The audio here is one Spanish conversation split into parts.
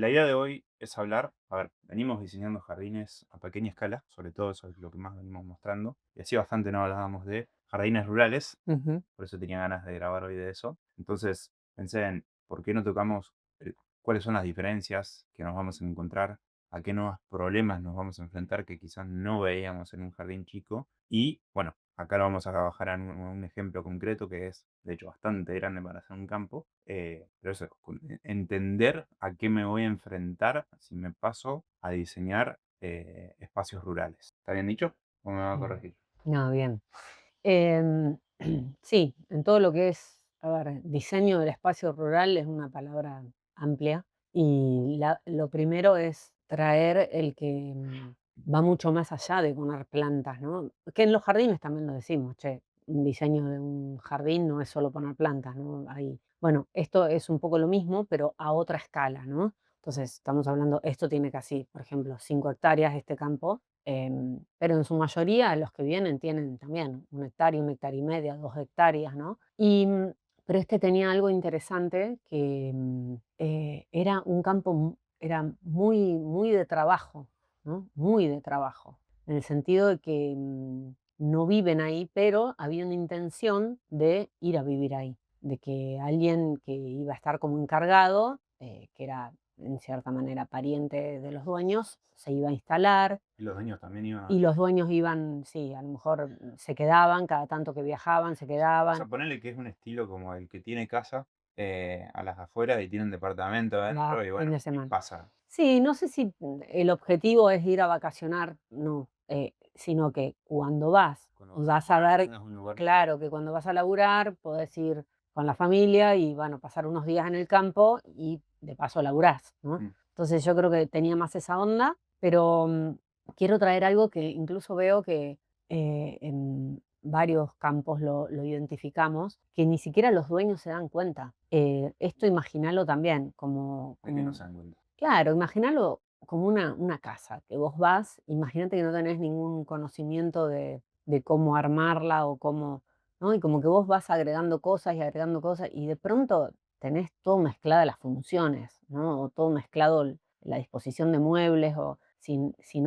La idea de hoy es hablar, a ver, venimos diseñando jardines a pequeña escala, sobre todo eso es lo que más venimos mostrando, y así bastante no hablábamos de jardines rurales, Ujú, por eso tenía ganas de grabar hoy de eso. Entonces pensé en por qué no tocamos cuáles son las diferencias que nos vamos a encontrar, a qué nuevos problemas nos vamos a enfrentar que quizás no veíamos en un jardín chico. Y bueno, acá lo vamos a bajar a un ejemplo concreto que es, de hecho, bastante grande para hacer un campo. Pero eso, entender a qué me voy a enfrentar si me paso a diseñar espacios rurales. ¿Está bien dicho? ¿O me va a mm. corregir? No, bien. Em, sí, en todo lo que es, a ver, diseño del espacio rural es una palabra amplia y lo primero es traer el que va mucho más allá de poner plantas, ¿no? Que en los jardines también lo decimos, che, un diseño de un jardín no es solo poner plantas, ¿no? Bueno, esto es un poco lo mismo, pero a otra escala, ¿no? Entonces, estamos hablando, esto tiene casi, por ejemplo, 5 hectáreas este campo. Pero en su mayoría los que vienen tienen también 1 hectárea, 1 hectárea y media, 2 hectáreas, ¿no? Pero este tenía algo interesante que era un campo, era muy, muy de trabajo, ¿no? Muy de trabajo, en el sentido de que no viven ahí, pero había una intención de ir a vivir ahí, de que alguien que iba a estar como encargado, que era en cierta manera pariente de los dueños, se iba a instalar Y los dueños también iban a... y los dueños iban, sí, a lo mejor se quedaban, cada tanto que viajaban, se O sea, quedaban, ponerle que es un estilo como el que tiene casa a las afueras y tiene un departamento va adentro y fin bueno, de y semana. pasa. Sí, no sé si el objetivo es ir a vacacionar, no, sino que cuando vas, Cuando vas a vas a laburar, ver, tengas un lugar. claro, que cuando vas a laburar podés ir con la familia y, bueno, pasar unos días en el campo y de paso laburás, ¿no? Mm. Entonces yo creo que tenía más esa onda, pero quiero traer algo que incluso veo que en varios campos lo identificamos, que ni siquiera los dueños se dan cuenta. Esto imagínalo también ¿De qué no se dan cuenta? claro, imagínalo como una casa, que vos vas, imagínate que no tenés ningún conocimiento de cómo armarla o cómo, ¿no? Y como que vos vas agregando cosas y de pronto tenés todo mezclada las funciones, ¿no? O todo mezclado la disposición de muebles o si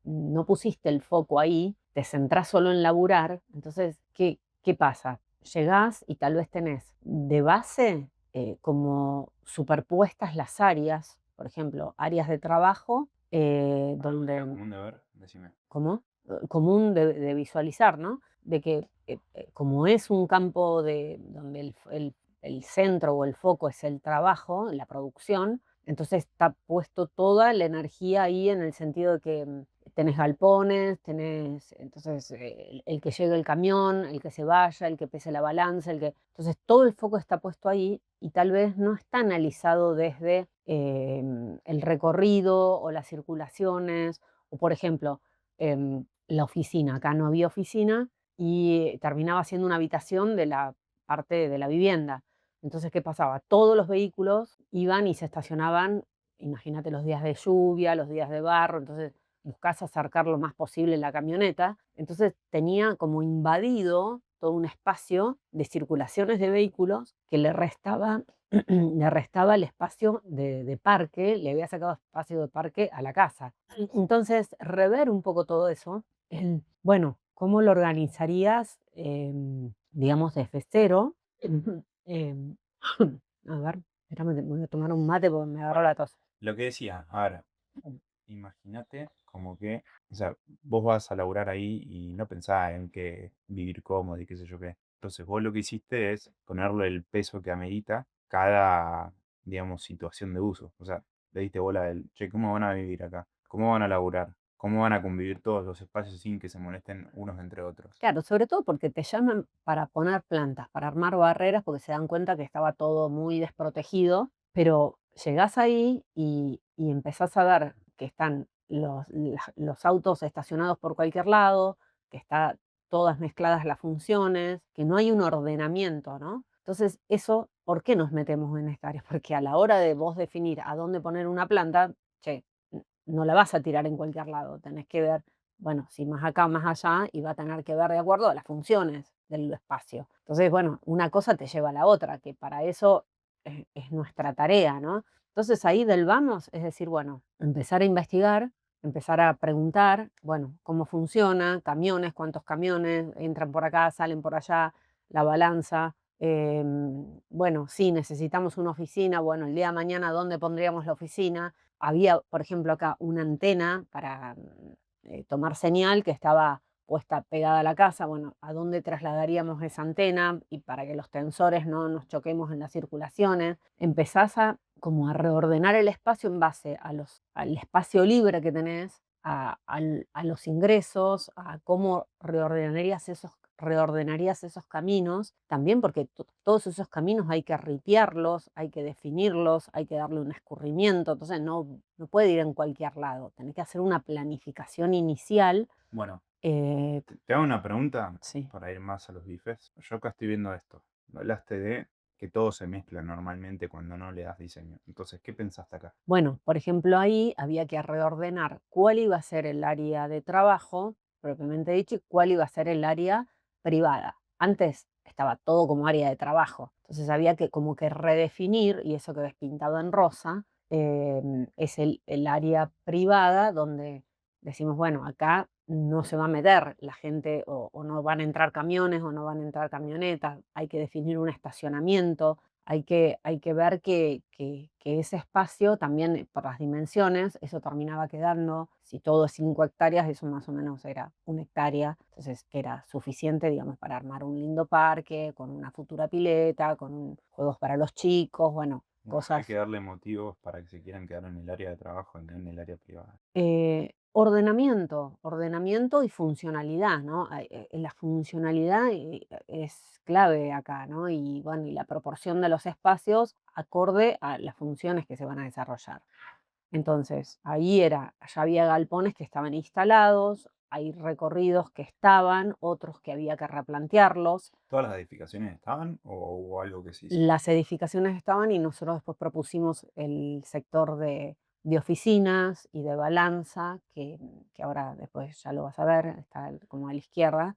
no pusiste el foco ahí, te centrás solo en laburar, entonces, ¿qué pasa? Llegás y tal vez tenés de base como superpuestas las áreas, por ejemplo, áreas de trabajo, Algo que sea donde, común de ver, decime. ¿cómo? Común de visualizar, ¿no? De que como es un campo donde el centro o el foco es el trabajo, la producción, entonces está puesto toda la energía ahí en el sentido de que tenés galpones, tenés, entonces, el que llegue el camión, el que se vaya, el que pese la balanza, entonces todo el foco está puesto ahí y tal vez no está analizado desde el recorrido o las circulaciones, o por ejemplo, la oficina. Acá no había oficina y terminaba siendo una habitación de la parte de la vivienda. Entonces, ¿qué pasaba? Todos los vehículos iban y se estacionaban, imagínate los días de lluvia, los días de barro, entonces buscás acercar lo más posible la camioneta. Entonces tenía como invadido todo un espacio de circulaciones de vehículos que le restaba, le restaba el espacio de parque, le había sacado espacio de parque a la casa. Entonces, rever un poco todo eso, bueno, ¿cómo lo organizarías, digamos, desde cero? Em, a ver, espérame, que me voy a tomar un mate porque me agarró Bueno, la tos. lo que decía, ahora, imagínate como que, o sea, vos vas a laburar ahí y no pensás en que vivir cómodo y qué sé yo qué. Entonces vos lo que hiciste es ponerle el peso que amerita cada, digamos, situación de uso. O sea, le diste bola del, che, ¿cómo van a vivir acá? ¿Cómo van a laburar? ¿Cómo van a convivir todos los espacios sin que se molesten unos entre otros? Claro, sobre todo porque te llaman para poner plantas, para armar barreras, porque se dan cuenta que estaba todo muy desprotegido, pero llegás ahí y empezás a ver que están los autos estacionados por cualquier lado, que está todas mezcladas las funciones, que no hay un ordenamiento, ¿no? Entonces, eso, ¿por qué nos metemos en esta área? Porque a la hora de vos definir a dónde poner una planta, che, no la vas a tirar en cualquier lado, tenés que ver, bueno, si más acá o más allá, y va a tener que ver de acuerdo a las funciones del espacio. Entonces, bueno, una cosa te lleva a la otra, que para eso es nuestra tarea, ¿no? Entonces ahí del vamos, es decir, bueno, empezar a investigar, empezar a preguntar, bueno, cómo funciona, camiones, cuántos camiones entran por acá, salen por allá, la balanza. Bueno, sí, necesitamos una oficina, bueno, el día de mañana, ¿dónde pondríamos la oficina? Había, por ejemplo, acá una antena para tomar señal que estaba puesta pegada a la casa, bueno, ¿a dónde trasladaríamos esa antena? Y para que los tensores no nos choquemos en las circulaciones, empezás a como a reordenar el espacio en base a al espacio libre que tenés, a los ingresos, a cómo reordenarías esos caminos, también porque todos esos caminos hay que ripiarlos, hay que definirlos, hay que darle un escurrimiento, entonces no puede ir en cualquier lado, tenés que hacer una planificación inicial. Bueno, eh, te hago una pregunta sí. para ir más a los bifes. Yo acá estoy viendo esto. Hablaste de que todo se mezcla normalmente cuando no le das diseño. Entonces, ¿qué pensaste acá? Bueno, por ejemplo, ahí había que reordenar cuál iba a ser el área de trabajo, propiamente dicho, y cuál iba a ser el área privada. Antes estaba todo como área de trabajo, entonces había que como que redefinir, y eso que ves pintado en rosa, es el área privada donde decimos, bueno, acá no se va a meter la gente o no van a entrar camiones o no van a entrar camionetas, hay que definir un estacionamiento, hay que ver que ese espacio también, por las dimensiones, eso terminaba quedando, si todo es 5 hectáreas, eso más o menos era 1 hectárea, entonces que era suficiente, digamos, para armar un lindo parque, con una futura pileta, con juegos para los chicos, bueno, Hay que cosas. darle motivos para que se quieran quedar en el área de trabajo, y no en el área privada. Ordenamiento y funcionalidad, ¿no? La funcionalidad es clave acá, ¿no? Y bueno, y la proporción de los espacios acorde a las funciones que se van a desarrollar. Entonces, ahí ya había galpones que estaban instalados, hay recorridos que estaban, otros que había que replantearlos. ¿Todas las edificaciones estaban o hubo algo que se hizo? Las edificaciones estaban y nosotros después propusimos el sector de oficinas y de balanza, que ahora después ya lo vas a ver, está como a la izquierda,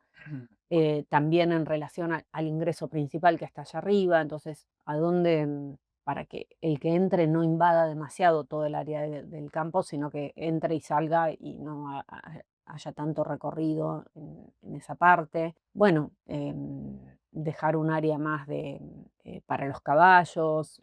también en relación al ingreso principal que está allá arriba, entonces, a dónde, para que el que entre no invada demasiado todo el área del campo, sino que entre y salga y no haya tanto recorrido en esa parte. Bueno, dejar un área más para los caballos,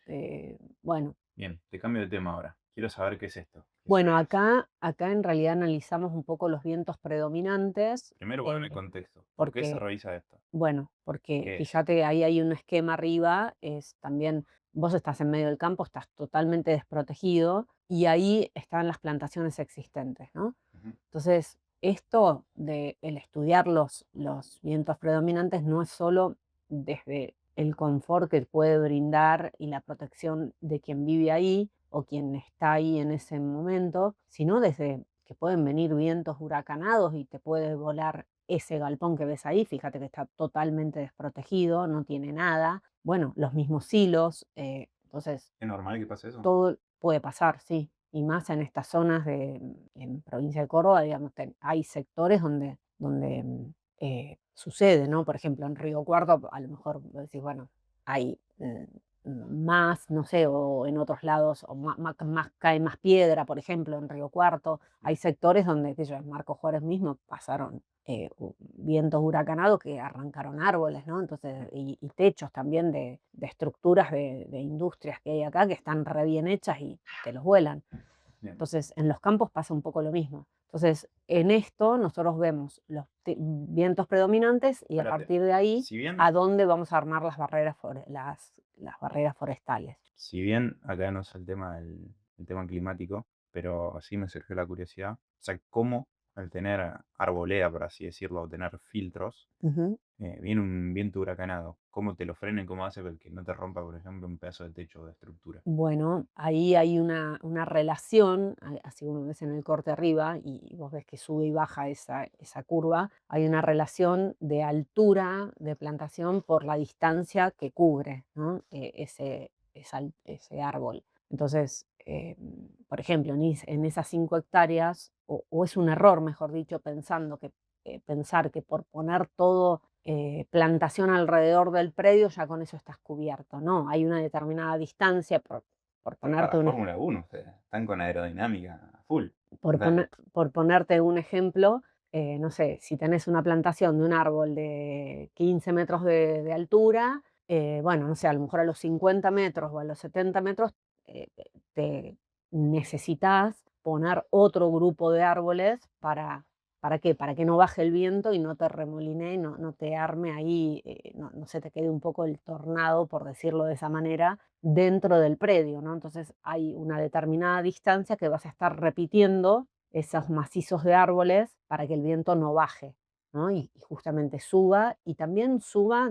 bueno. Bien, te cambio de tema ahora. Quiero saber qué es esto. ¿Qué son Bueno, los- acá en realidad analizamos un poco los vientos predominantes, Primero poneme el contexto. ¿Por qué se porque revisa esto? bueno, porque ¿Qué es? fíjate, ahí hay un esquema arriba, es también, vos estás en medio del campo, estás totalmente desprotegido y ahí están las plantaciones existentes, ¿no? Ujú. Entonces, esto de el estudiar los vientos predominantes no es solo desde el confort que puede brindar y la protección de quien vive ahí o quien está ahí en ese momento, sino desde que pueden venir vientos huracanados y te puede volar ese galpón que ves ahí, fíjate que está totalmente desprotegido, no tiene nada. Bueno, los mismos hilos, entonces ¿Es normal que pase eso? todo puede pasar, sí, y más en estas zonas en provincia de Córdoba, digamos, hay sectores donde sucede, ¿no? Por ejemplo, en Río Cuarto, a lo mejor vos decís, bueno, hay más, no sé, o en otros lados, o cae más piedra, por ejemplo, en Río Cuarto. Hay sectores donde, qué sé yo, en Marco Juárez mismo pasaron vientos huracanados que arrancaron árboles, ¿no? Entonces, Mm, y techos también de estructuras de industrias que hay acá que están re bien hechas y te los vuelan. bien, Entonces, en los campos pasa un poco lo mismo. Entonces, en esto nosotros vemos los vientos predominantes y a espérate. partir de ahí, Si bien, a dónde vamos a armar las barreras forestales. si bien acá no es el tema climático, pero sí me surgió la curiosidad. O sea, cómo al tener arboleda, por así decirlo, o tener filtros, Ujú. viene un viento huracanado. ¿Cómo te lo frena y cómo hace para que no te rompa, por ejemplo, un pedazo de techo o de estructura? Bueno, ahí hay una relación, así como ves en el corte arriba, y vos ves que sube y baja esa curva, hay una relación de altura de plantación por la distancia que cubre, ¿no? Ese árbol. Entonces, por ejemplo, en esas 5 hectáreas, o es un error, mejor dicho, pensar que por poner todo plantación alrededor del predio, ya con eso estás cubierto. No, hay una determinada distancia, por Van para ponerte un ej Fórmula 1 ustedes, están con aerodinámica a full. por Dale. por ponerte un ejemplo, no sé, si tenés una plantación de un árbol de 15 metros de altura, bueno, no sé, a lo mejor a los 50 metros o a los 70 metros, te necesitas poner otro grupo de árboles ¿para qué? Para que no baje el viento y no te remolinee, no te arme ahí, no se te quede un poco el tornado, por decirlo de esa manera, dentro del predio, ¿no? Entonces hay una determinada distancia que vas a estar repitiendo esos macizos de árboles para que el viento no baje, ¿no? Y justamente suba y también suba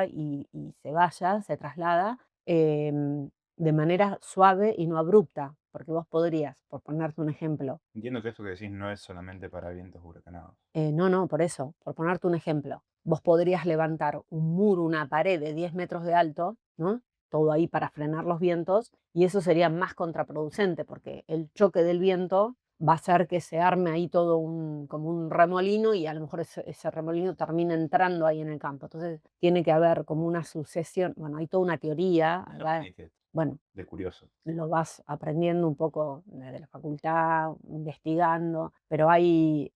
y se vaya, se traslada de manera suave y no abrupta, porque vos podrías, por ponerte un ejemplo, Entiendo que eso que decís no es solamente para vientos huracanados. no, por eso, por ponerte un ejemplo, vos podrías levantar un muro, una pared de 10 metros de alto, ¿no? Todo ahí para frenar los vientos, y eso sería más contraproducente, porque el choque del viento va a hacer que se arme ahí todo como un remolino y a lo mejor ese remolino termina entrando ahí en el campo. Entonces tiene que haber como una sucesión, bueno, hay toda una teoría, ¿Qué ¿verdad? aprendiste Bueno, de curioso? lo vas aprendiendo un poco de la facultad, investigando, pero hay,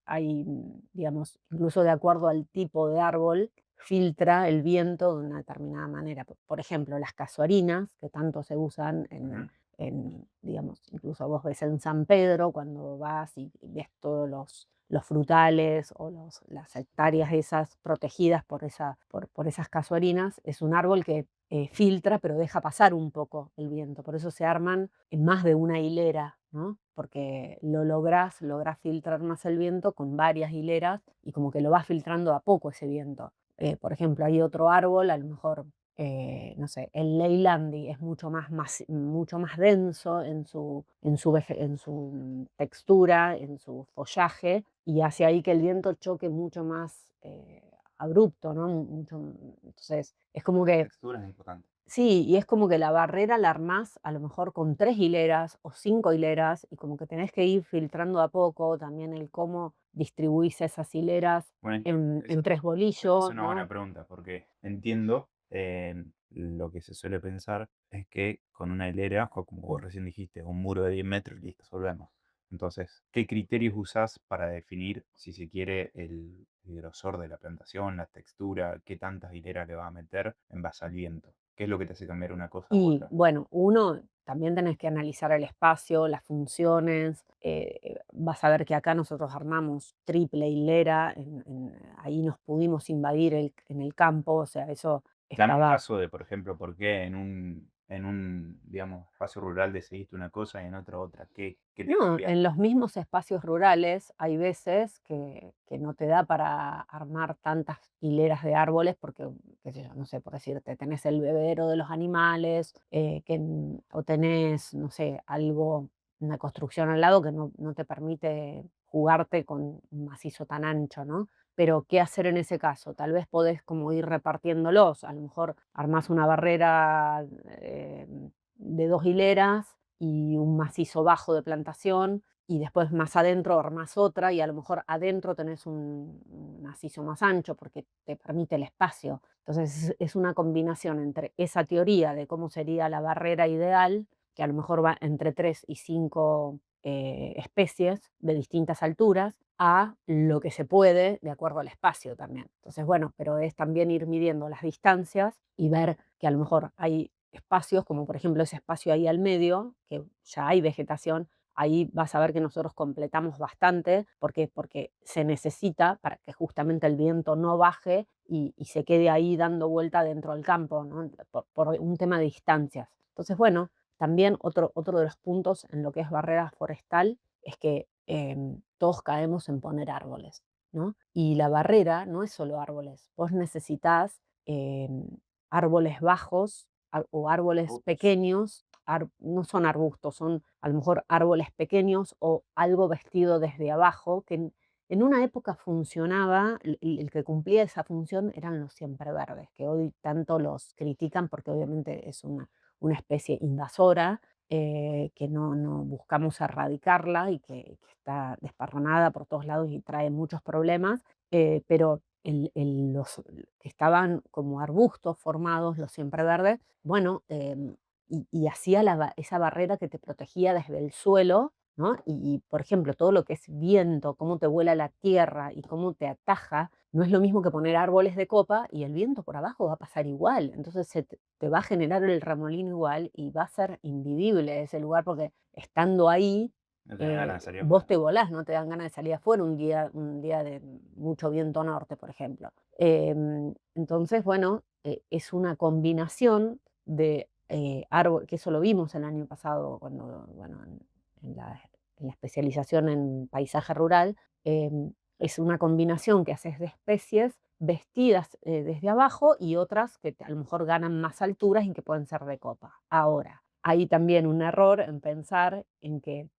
digamos, incluso de acuerdo al tipo de árbol, filtra el viento de una determinada manera. Por ejemplo, las casuarinas, que tanto se usan Ujú. digamos, incluso vos ves en San Pedro, cuando vas y ves todos los frutales o las hectáreas esas protegidas por esas casuarinas, es un árbol que filtra, pero deja pasar un poco el viento. Por eso se arman en más de una hilera, ¿no? Porque lográs filtrar más el viento con varias hileras y como que lo vas filtrando a poco ese viento. Por ejemplo, hay otro árbol, a lo mejor, no sé, el Leylandii es mucho más denso en su textura, en su follaje, y hace ahí que el viento choque mucho más abrupto, ¿no? Entonces, es como La que textura es importante. sí, y es como que la barrera la armás a lo mejor con 3 hileras o 5 hileras, y como que tenés que ir filtrando a poco también el cómo distribuís esas hileras Bueno, en 3 es bolillos, una buena ¿no? pregunta porque entiendo, lo que se suele pensar es que con una hilera, o como vos recién dijiste, un muro de 10 metros, listo, solvemos. Entonces, ¿qué criterios usás para definir, si se quiere, el grosor de la plantación, la textura, qué tantas hileras le vas a meter en base al viento? ¿Qué es lo que te hace cambiar una cosa u Y otra? bueno, uno, también tenés que analizar el espacio, las funciones. Vas a ver que acá nosotros armamos triple hilera, ahí nos pudimos invadir en el campo, o sea, eso Dame un estaba. caso de, por ejemplo, por qué en un, digamos, espacio rural decidiste una cosa y en otro otra. ¿Qué te No, cambiaste? en los mismos espacios rurales hay veces que no te da para armar tantas hileras de árboles porque, qué sé yo, no sé, por decirte, tenés el bebedero de los animales, o tenés, no sé, algo, una construcción al lado que no te permite jugarte con un macizo tan ancho, ¿no? Pero, ¿qué hacer en ese caso? Tal vez podés como ir repartiéndolos, a lo mejor armás una barrera de 2 hileras y un macizo bajo de plantación, y después más adentro armás otra, y a lo mejor adentro tenés un macizo más ancho porque te permite el espacio. Entonces es una combinación entre esa teoría de cómo sería la barrera ideal, que a lo mejor va entre 3 y 5 especies de distintas alturas, a lo que se puede de acuerdo al espacio también. Entonces, bueno, pero es también ir midiendo las distancias y ver que a lo mejor hay espacios, como por ejemplo ese espacio ahí al medio, que ya hay vegetación, ahí vas a ver que nosotros completamos bastante. ¿Por qué? Porque se necesita para que justamente el viento no baje y se quede ahí dando vuelta dentro del campo, ¿no? Por un tema de distancias. Entonces, bueno, también otro de los puntos en lo que es barrera forestal es que todos caemos en poner árboles, ¿no? Y la barrera no es solo árboles, vos necesitas árboles bajos o árboles Arbustos. pequeños, no son arbustos, son a lo mejor árboles pequeños o algo vestido desde abajo, que en una época funcionaba, el que cumplía esa función eran los siempreverdes, que hoy tanto los critican porque obviamente es una especie invasora, que no buscamos erradicarla y que está desparramada por todos lados y trae muchos problemas, pero los que estaban como arbustos formados, los siempreverdes, bueno, y hacía esa barrera que te protegía desde el suelo, ¿no? Por ejemplo, todo lo que es viento, cómo te vuela la tierra y cómo te ataja, no es lo mismo que poner árboles de copa y el viento por abajo va a pasar igual. Entonces te va a generar el remolino igual y va a ser invivible ese lugar porque estando ahí, No tenés ganas de salir vos afuera. te volás, no te dan ganas de salir afuera un día de mucho viento norte, por ejemplo. Entonces, bueno, es una combinación de árbol, que eso lo vimos el año pasado cuando, bueno, en la, en la especialización en paisaje rural, es una combinación que haces de especies vestidas desde abajo y otras que a lo mejor ganan más alturas y que pueden ser de copa. Ahora, hay también un error en pensar en que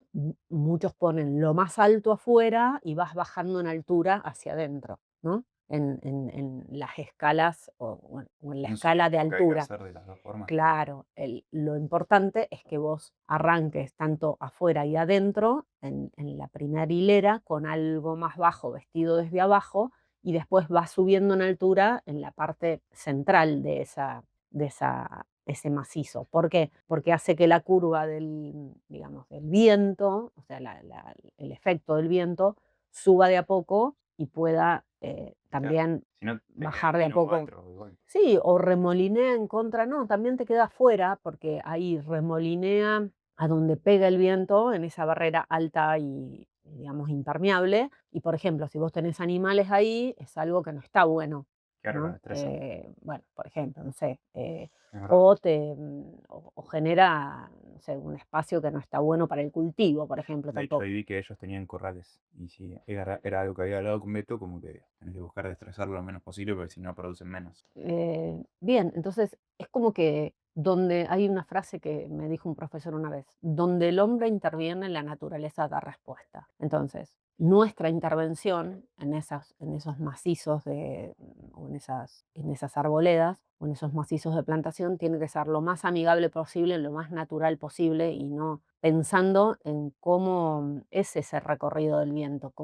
muchos ponen lo más alto afuera y vas bajando en altura hacia adentro, ¿no? En las escalas o en la No escala de supongo que hay que altura. hacer de las dos formas. Claro, lo importante es que vos arranques tanto afuera y adentro, en la primera hilera, con algo más bajo vestido desde abajo, y después vas subiendo en altura en la parte central ese macizo. ¿Por qué? Porque hace que la curva digamos, del viento, o sea, el efecto del viento, suba de a poco y pueda Claro. también Si no, te queda bajar de a menos poco. adentro igual. Sí, o remolinea en contra, no, también te queda afuera, porque ahí remolinea a donde pega el viento en esa barrera alta y, digamos, impermeable. Y, por ejemplo, si vos tenés animales ahí, es algo que no está bueno, Claro, los ¿no? estresa. Bueno, por ejemplo, no sé, Es verdad. o genera, no sé, un espacio que no está bueno para el cultivo, por ejemplo, De hecho, tampoco. ahí vi que ellos tenían corrales. Y si era algo que había hablado con Beto, como que tenés que buscar estresarlo lo menos posible porque si no producen menos. Bien, entonces es como que donde hay una frase que me dijo un profesor una vez, donde el hombre interviene, la naturaleza da respuesta. Entonces, nuestra intervención en esos macizos o en esas arboledas o en esos macizos de plantación tiene que ser lo más amigable posible, lo más natural posible y no pensando en cómo es ese recorrido del viento,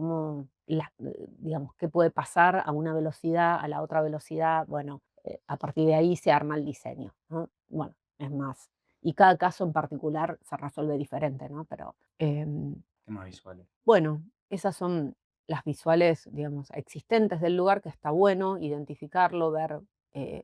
digamos, qué puede pasar a una velocidad, a la otra velocidad. Bueno, a partir de ahí se arma el diseño, ¿no? Bueno, es más, y cada caso en particular se resuelve diferente, ¿no? Pero Temas visuales. bueno, esas son las visuales, digamos, existentes del lugar, que está bueno identificarlo, ver,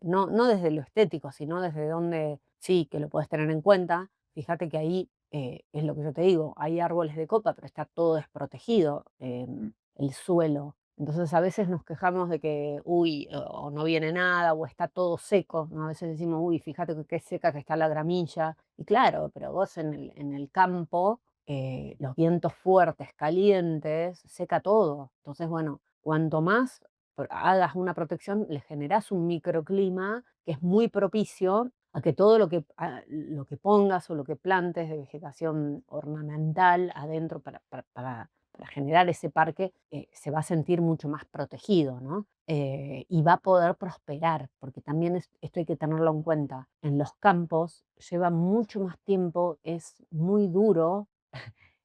no desde lo estético, sino desde donde sí, que lo puedes tener en cuenta. Fíjate que ahí es lo que yo te digo, hay árboles de copa, pero está todo desprotegido, Mm. el suelo. Entonces a veces nos quejamos de que, uy, o no viene nada, o está todo seco, ¿no? A veces decimos, uy, fíjate que qué seca que está la gramilla. Y claro, pero vos en el campo los vientos fuertes, calientes, seca todo. Entonces, bueno, cuanto más hagas una protección, le generás un microclima que es muy propicio a que todo lo que pongas o lo que plantes de vegetación ornamental adentro para generar ese parque, se va a sentir mucho más protegido, ¿no? Y va a poder prosperar, porque también esto hay que tenerlo en cuenta. En los campos lleva mucho más tiempo, es muy duro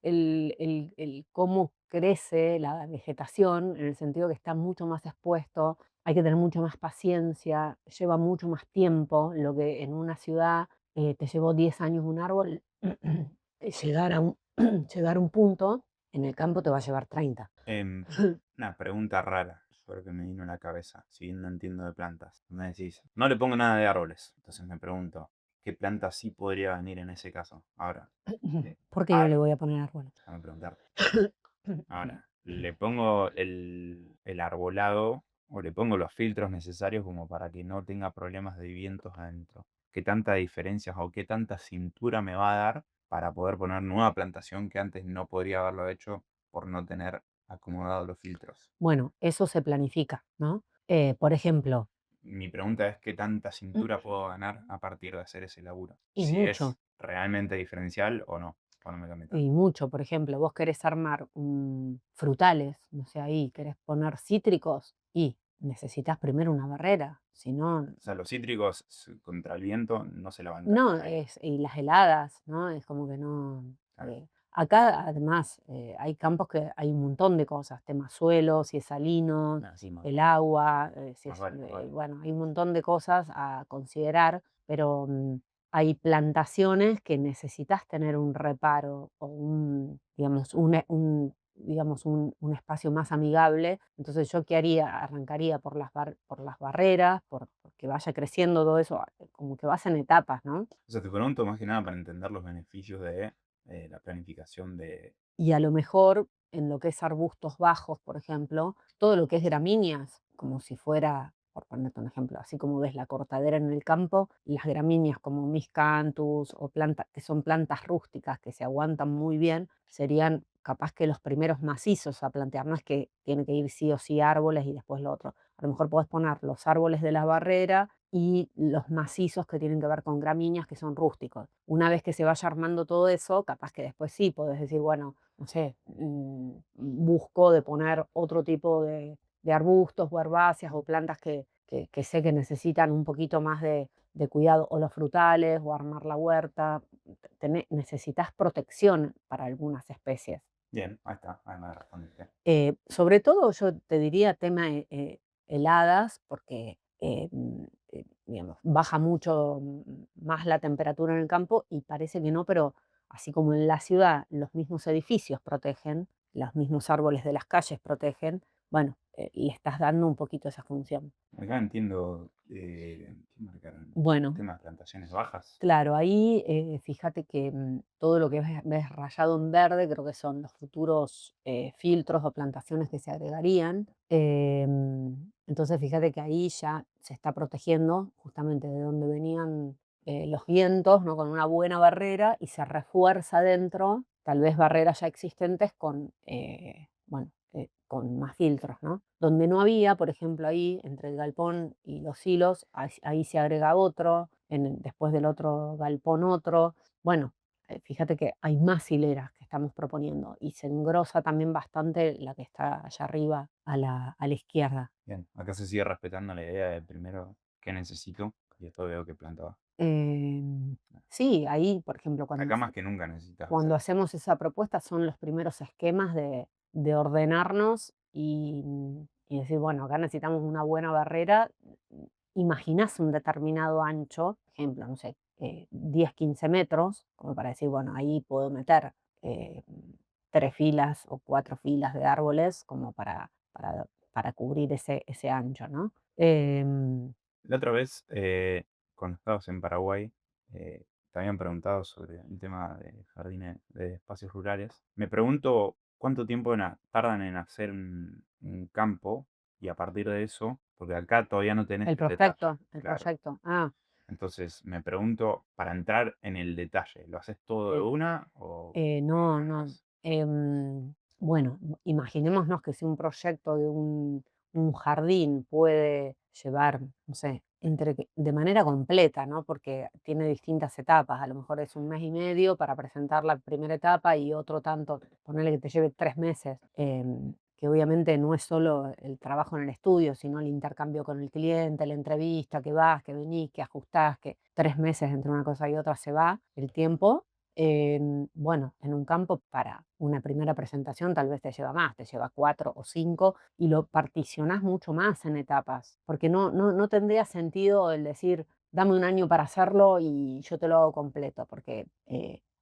el cómo crece la vegetación, en el sentido que está mucho más expuesto, hay que tener mucha más paciencia, lleva mucho más tiempo, lo que en una ciudad te llevó 10 años un árbol, llegar a llegar a un punto, en el campo te va a llevar 30. Em, una pregunta rara, sobre que me vino a la cabeza, si bien no entiendo de plantas. Me decís, no le pongo nada de árboles. Entonces me pregunto, ¿qué planta sí podría venir en ese caso? Ahora, ¿Por qué no le árbol, voy a poner árboles? déjame preguntarte. Ahora, ¿le pongo el arbolado o le pongo los filtros necesarios como para que no tenga problemas de vientos adentro? ¿Qué tanta diferencia o qué tanta cintura me va a dar para poder poner nueva plantación que antes no podría haberlo hecho por no tener acomodados los filtros? Bueno, eso se planifica, ¿no? Por ejemplo, Mi pregunta es qué tanta cintura puedo ganar a partir de hacer ese laburo. y Si mucho. es realmente diferencial o no me cambia Y tanto. mucho, por ejemplo, vos querés armar frutales, no sé, ahí querés poner cítricos y necesitas primero una barrera, si no, O sea, los cítricos contra el viento no se levantan. no, Ahí. y las heladas, ¿no? Es como que no. Claro. Acá además hay campos que hay un montón de cosas, tema suelo, si es salino, No, sí, más el vale. agua, si Más es, vale, más vale. bueno, hay un montón de cosas a considerar, pero hay plantaciones que necesitas tener un reparo o un, digamos, un espacio más amigable. Entonces, ¿yo qué haría? Arrancaría por por las barreras, porque vaya creciendo todo eso, como que vas en etapas, ¿no? O sea, te pregunto más que nada para entender los beneficios de la planificación de... Y a lo mejor en lo que es arbustos bajos, por ejemplo, todo lo que es gramíneas, como si fuera, por ponerte un ejemplo, así como ves la cortadera en el campo, las gramíneas como miscanthus o plantas que son plantas rústicas que se aguantan muy bien, serían capaz que los primeros macizos a plantear. No es que tiene que ir sí o sí árboles y después lo otro. A lo mejor podés poner los árboles de la barrera y los macizos que tienen que ver con gramíneas que son rústicos. Una vez que se vaya armando todo eso, capaz que después sí podés decir, bueno, no sé, busco de poner otro tipo de arbustos o herbáceas o plantas que sé que necesitan un poquito más de cuidado, o los frutales, o armar la huerta. Necesitas protección para algunas especies. Bien, ahí está, ahí me respondiste. Sobre todo yo te diría tema heladas, porque digamos, baja mucho más la temperatura en el campo y parece que no, pero así como en la ciudad los mismos edificios protegen, los mismos árboles de las calles protegen, bueno, le estás dando un poquito esa función. Acá entiendo, ¿qué marcaron? Bueno, Tema de plantaciones bajas. claro, ahí fíjate que todo lo que ves rayado en verde creo que son los futuros filtros o plantaciones que se agregarían. Entonces fíjate que ahí ya se está protegiendo justamente de donde venían los vientos, ¿no? Con una buena barrera y se refuerza dentro, tal vez barreras ya existentes con, bueno, con más filtros, ¿no? Donde no había, por ejemplo, ahí entre el galpón y los hilos, ahí se agrega otro, después del otro galpón otro. Bueno, fíjate que hay más hileras que estamos proponiendo y se engrosa también bastante la que está allá arriba a la izquierda. Bien, acá se sigue respetando la idea de primero qué necesito y después veo qué planta va. Em, sí, ahí, por ejemplo, Acá más que nunca necesitas cuando hacer. hacemos esa propuesta son los primeros esquemas de ordenarnos y decir, bueno, acá necesitamos una buena barrera. Imaginás un determinado ancho, ejemplo, no sé, 10, 15 metros, como para decir, bueno, ahí puedo meter eh, 3 filas o 4 filas de árboles como para cubrir ese ancho, ¿no? La otra vez, cuando estabas en Paraguay, te habían preguntado sobre el tema de jardines, de espacios rurales. Me pregunto cuánto tiempo tardan en hacer un campo y a partir de eso, porque acá todavía no tenés el detalle, El claro. proyecto. Ah, Entonces me pregunto, para entrar en el detalle, ¿lo haces todo de sí. una o No, no. tardas? Bueno, imaginémonos que si un proyecto de un jardín puede llevar, no sé, de manera completa, ¿no? Porque tiene distintas etapas. A lo mejor es 1 mes y medio para presentar la primera etapa y otro tanto, ponerle que te lleve 3 meses. Que obviamente no es solo el trabajo en el estudio, sino el intercambio con el cliente, la entrevista, que vas, que venís, que ajustás, que 3 meses entre una cosa y otra se va el tiempo. Bueno, en un campo para una primera presentación tal vez te lleva más, te lleva 4 o 5 y lo particionás mucho más en etapas, porque no tendría sentido el decir, dame un año para hacerlo y yo te lo hago completo, porque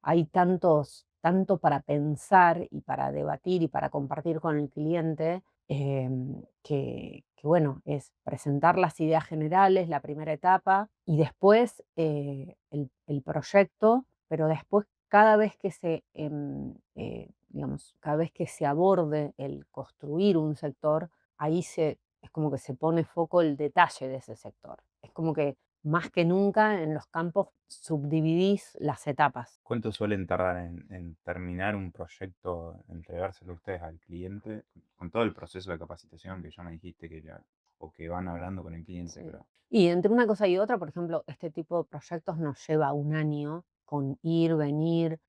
hay tanto para pensar y para debatir y para compartir con el cliente, que bueno, es presentar las ideas generales, la primera etapa, y después el proyecto, pero después cada vez que digamos, cada vez que se aborde el construir un sector, ahí es como que se pone foco el detalle de ese sector. Es como que más que nunca en los campos subdividís las etapas. ¿Cuánto suelen tardar en terminar un proyecto, entregárselo ustedes al cliente, con todo el proceso de capacitación que ya me dijiste que ya, o que van hablando con el cliente, Sí. pero Y entre una cosa y otra, por ejemplo, este tipo de proyectos nos lleva un año con ir, venir,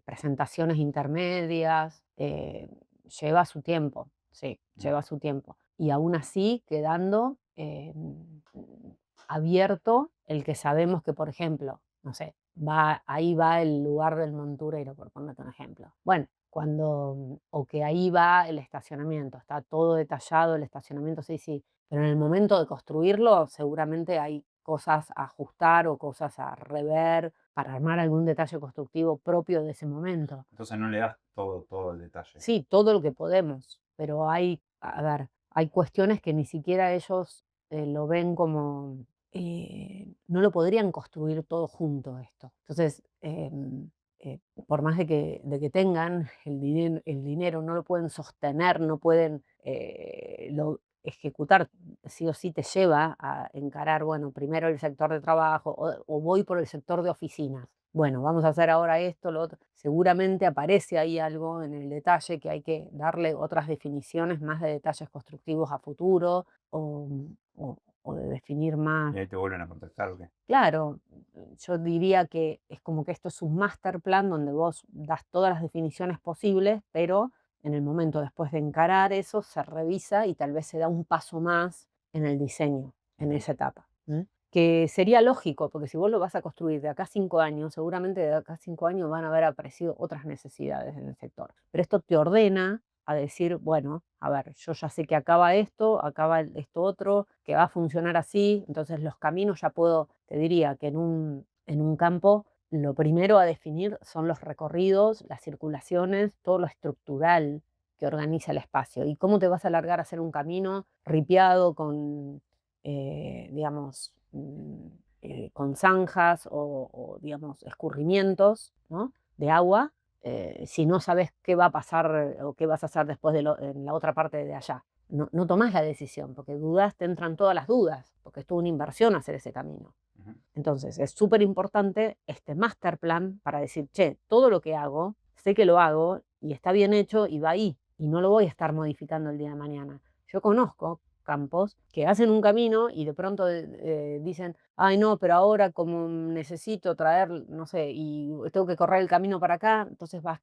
presentaciones intermedias, lleva su tiempo, sí, mm, lleva su tiempo. Y aún así quedando abierto el que sabemos que, por ejemplo, no sé, ahí va el lugar del monturero, por ponerte un ejemplo. Bueno, o que ahí va el estacionamiento, está todo detallado, el estacionamiento, sí, sí, pero en el momento de construirlo, seguramente hay cosas a ajustar o cosas a rever para armar algún detalle constructivo propio de ese momento. Entonces no le das todo el detalle. Sí, todo lo que podemos, pero hay, a ver, hay cuestiones que ni siquiera ellos lo ven como, no lo podrían construir todo junto esto. Entonces, por más de que tengan el dinero, no lo pueden sostener, no pueden ejecutar, sí o sí te lleva a encarar, bueno, primero el sector de trabajo o voy por el sector de oficinas. Bueno, vamos a hacer ahora esto, lo otro. Seguramente aparece ahí algo en el detalle que hay que darle otras definiciones más de detalles constructivos a futuro o de definir más. Y ahí te vuelven a contactar, ¿o qué? Claro, yo diría que es como que esto es un master plan donde vos das todas las definiciones posibles, pero en el momento después de encarar eso se revisa y tal vez se da un paso más en el diseño, en Ujú. esa etapa. Que sería lógico, porque si vos lo vas a construir de acá a 5 años, seguramente de acá a 5 años van a haber aparecido otras necesidades en el sector. Pero esto te ordena a decir, bueno, a ver, yo ya sé que acaba esto, acaba esto otro, que va a funcionar así, entonces los caminos ya puedo, te diría que en un campo, lo primero a definir son los recorridos, las circulaciones, todo lo estructural que organiza el espacio. ¿Y cómo te vas a alargar a hacer un camino ripiado con digamos, con zanjas o, digamos, escurrimientos, ¿no? De agua, si no sabes qué va a pasar o qué vas a hacer después en la otra parte de allá. No, no tomás la decisión, porque dudas, te entran todas las dudas, porque es toda una inversión hacer ese camino. Ujú. Entonces, es súper importante este master plan para decir, che, todo lo que hago, sé que lo hago y está bien hecho y va ahí, y no lo voy a estar modificando el día de mañana. Yo conozco campos que hacen un camino y de pronto dicen, ay no, pero ahora como necesito traer, no sé, y tengo que correr el camino para acá, entonces vas,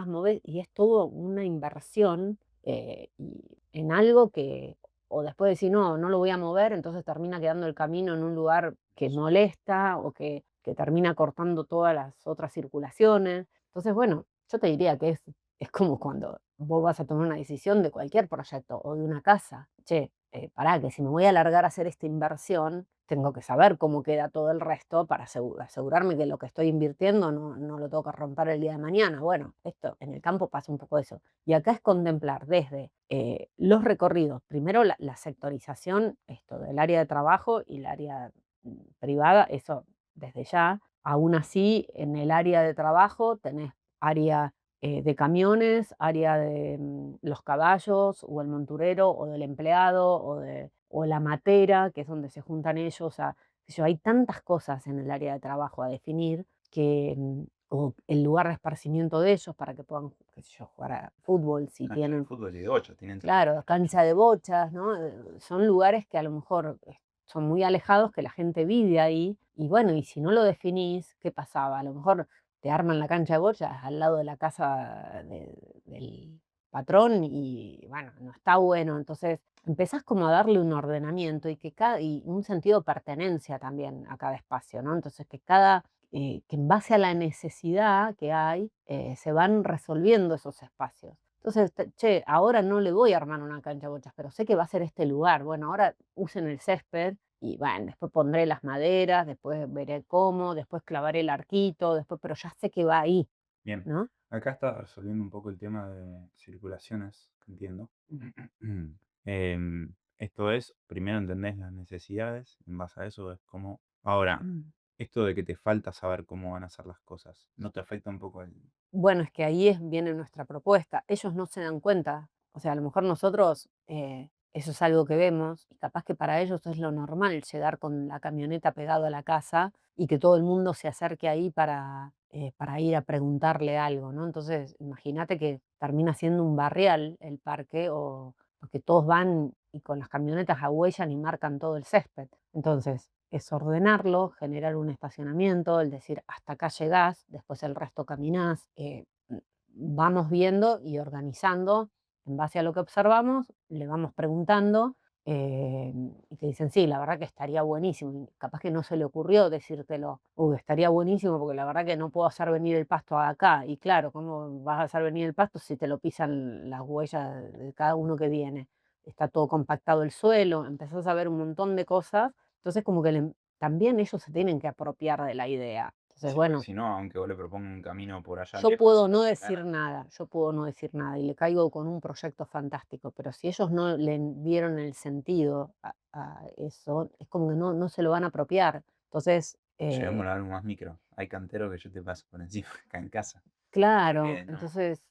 mover, y es todo una inversión en algo que, o después decir, no, no lo voy a mover, entonces termina quedando el camino en un lugar que molesta o que termina cortando todas las otras circulaciones. Entonces, bueno, yo te diría que es como cuando vos vas a tomar una decisión de cualquier proyecto o de una casa. Che, pará, que si me voy a alargar a hacer esta inversión, tengo que saber cómo queda todo el resto para asegurarme que lo que estoy invirtiendo no lo tengo que romper el día de mañana. Bueno, esto en el campo pasa un poco eso. Y acá es contemplar desde los recorridos, primero la sectorización, esto del área de trabajo y el área privada, eso desde ya. Aún así, en el área de trabajo tenés área de camiones, área de los caballos o el monturero o del empleado o la matera, que es donde se juntan ellos. O sea, qué sé yo, hay tantas cosas en el área de trabajo a definir que, o el lugar de esparcimiento de ellos para que puedan, qué sé yo, jugar a fútbol si Cancha de tienen, fútbol y de 8 tienen todo. claro, cancha de bochas, ¿no? Son lugares que a lo mejor son muy alejados, que la gente vive ahí, y bueno, y si no lo definís, ¿qué pasaba? A lo mejor te arman la cancha de bochas al lado de la casa del patrón y bueno, no está bueno. Entonces empezás como a darle un ordenamiento y un sentido de pertenencia también a cada espacio, ¿no? Entonces que en base a la necesidad que hay, se van resolviendo esos espacios. Entonces, che, ahora no le voy a armar una cancha de bochas, pero sé que va a ser este lugar. Bueno, ahora usen el césped y bueno, después pondré las maderas, después veré cómo, después clavaré el arquito, después, pero ya sé que va ahí, Bien, ¿no? acá está resolviendo un poco el tema de circulaciones, que entiendo. Esto es, primero entendés las necesidades, en base a eso es como... Ahora, esto de que te falta saber cómo van a ser las cosas, ¿no te afecta un poco el... Bueno, es que ahí viene nuestra propuesta. Ellos no se dan cuenta. O sea, a lo mejor nosotros, eso es algo que vemos y capaz que para ellos es lo normal llegar con la camioneta pegado a la casa y que todo el mundo se acerque ahí para ir a preguntarle algo, ¿no? Entonces, imagínate que termina siendo un barrial el parque o porque todos van y con las camionetas ahuellan y marcan todo el césped. Entonces, es ordenarlo, generar un estacionamiento, el decir hasta acá llegás, después el resto caminás. Vamos viendo y organizando en base a lo que observamos, le vamos preguntando y te dicen, sí, la verdad que estaría buenísimo. Y capaz que no se le ocurrió decírtelo, uy, estaría buenísimo porque la verdad que no puedo hacer venir el pasto acá. Y claro, ¿cómo vas a hacer venir el pasto si te lo pisan las huellas de cada uno que viene? Está todo compactado el suelo, empezás a ver un montón de cosas, entonces como que también ellos se tienen que apropiar de la idea. Entonces, Sí, porque bueno, si no, aunque vos le propongas un camino por allá yo lejos, puedo se va no a decir oponer. nada, yo puedo no decir nada y le caigo con un proyecto fantástico, pero si ellos no le vieron el sentido a eso, es como que no se lo van a apropiar. Entonces, Llevémoslo a algo más micro. Hay canteros que yo te paso por encima acá en casa. claro, Porque no, entonces,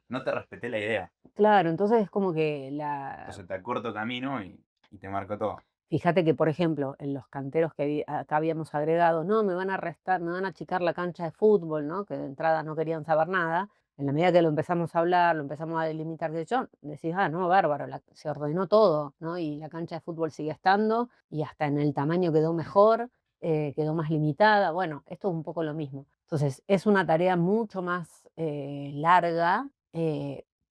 no te respeté la idea. claro, entonces es como que la Entonces te acorto camino y te marco todo. fíjate que, por ejemplo, en los canteros que acá habíamos agregado, no, me van a restar, me van a achicar la cancha de fútbol, ¿no? Que de entrada no querían saber nada. En la medida que lo empezamos a hablar, lo empezamos a delimitar de hecho, decís, ah, no, bárbaro, se ordenó todo, ¿no? Y la cancha de fútbol sigue estando, y hasta en el tamaño quedó mejor, quedó más limitada. Bueno, esto es un poco lo mismo. Entonces, es una tarea mucho más larga.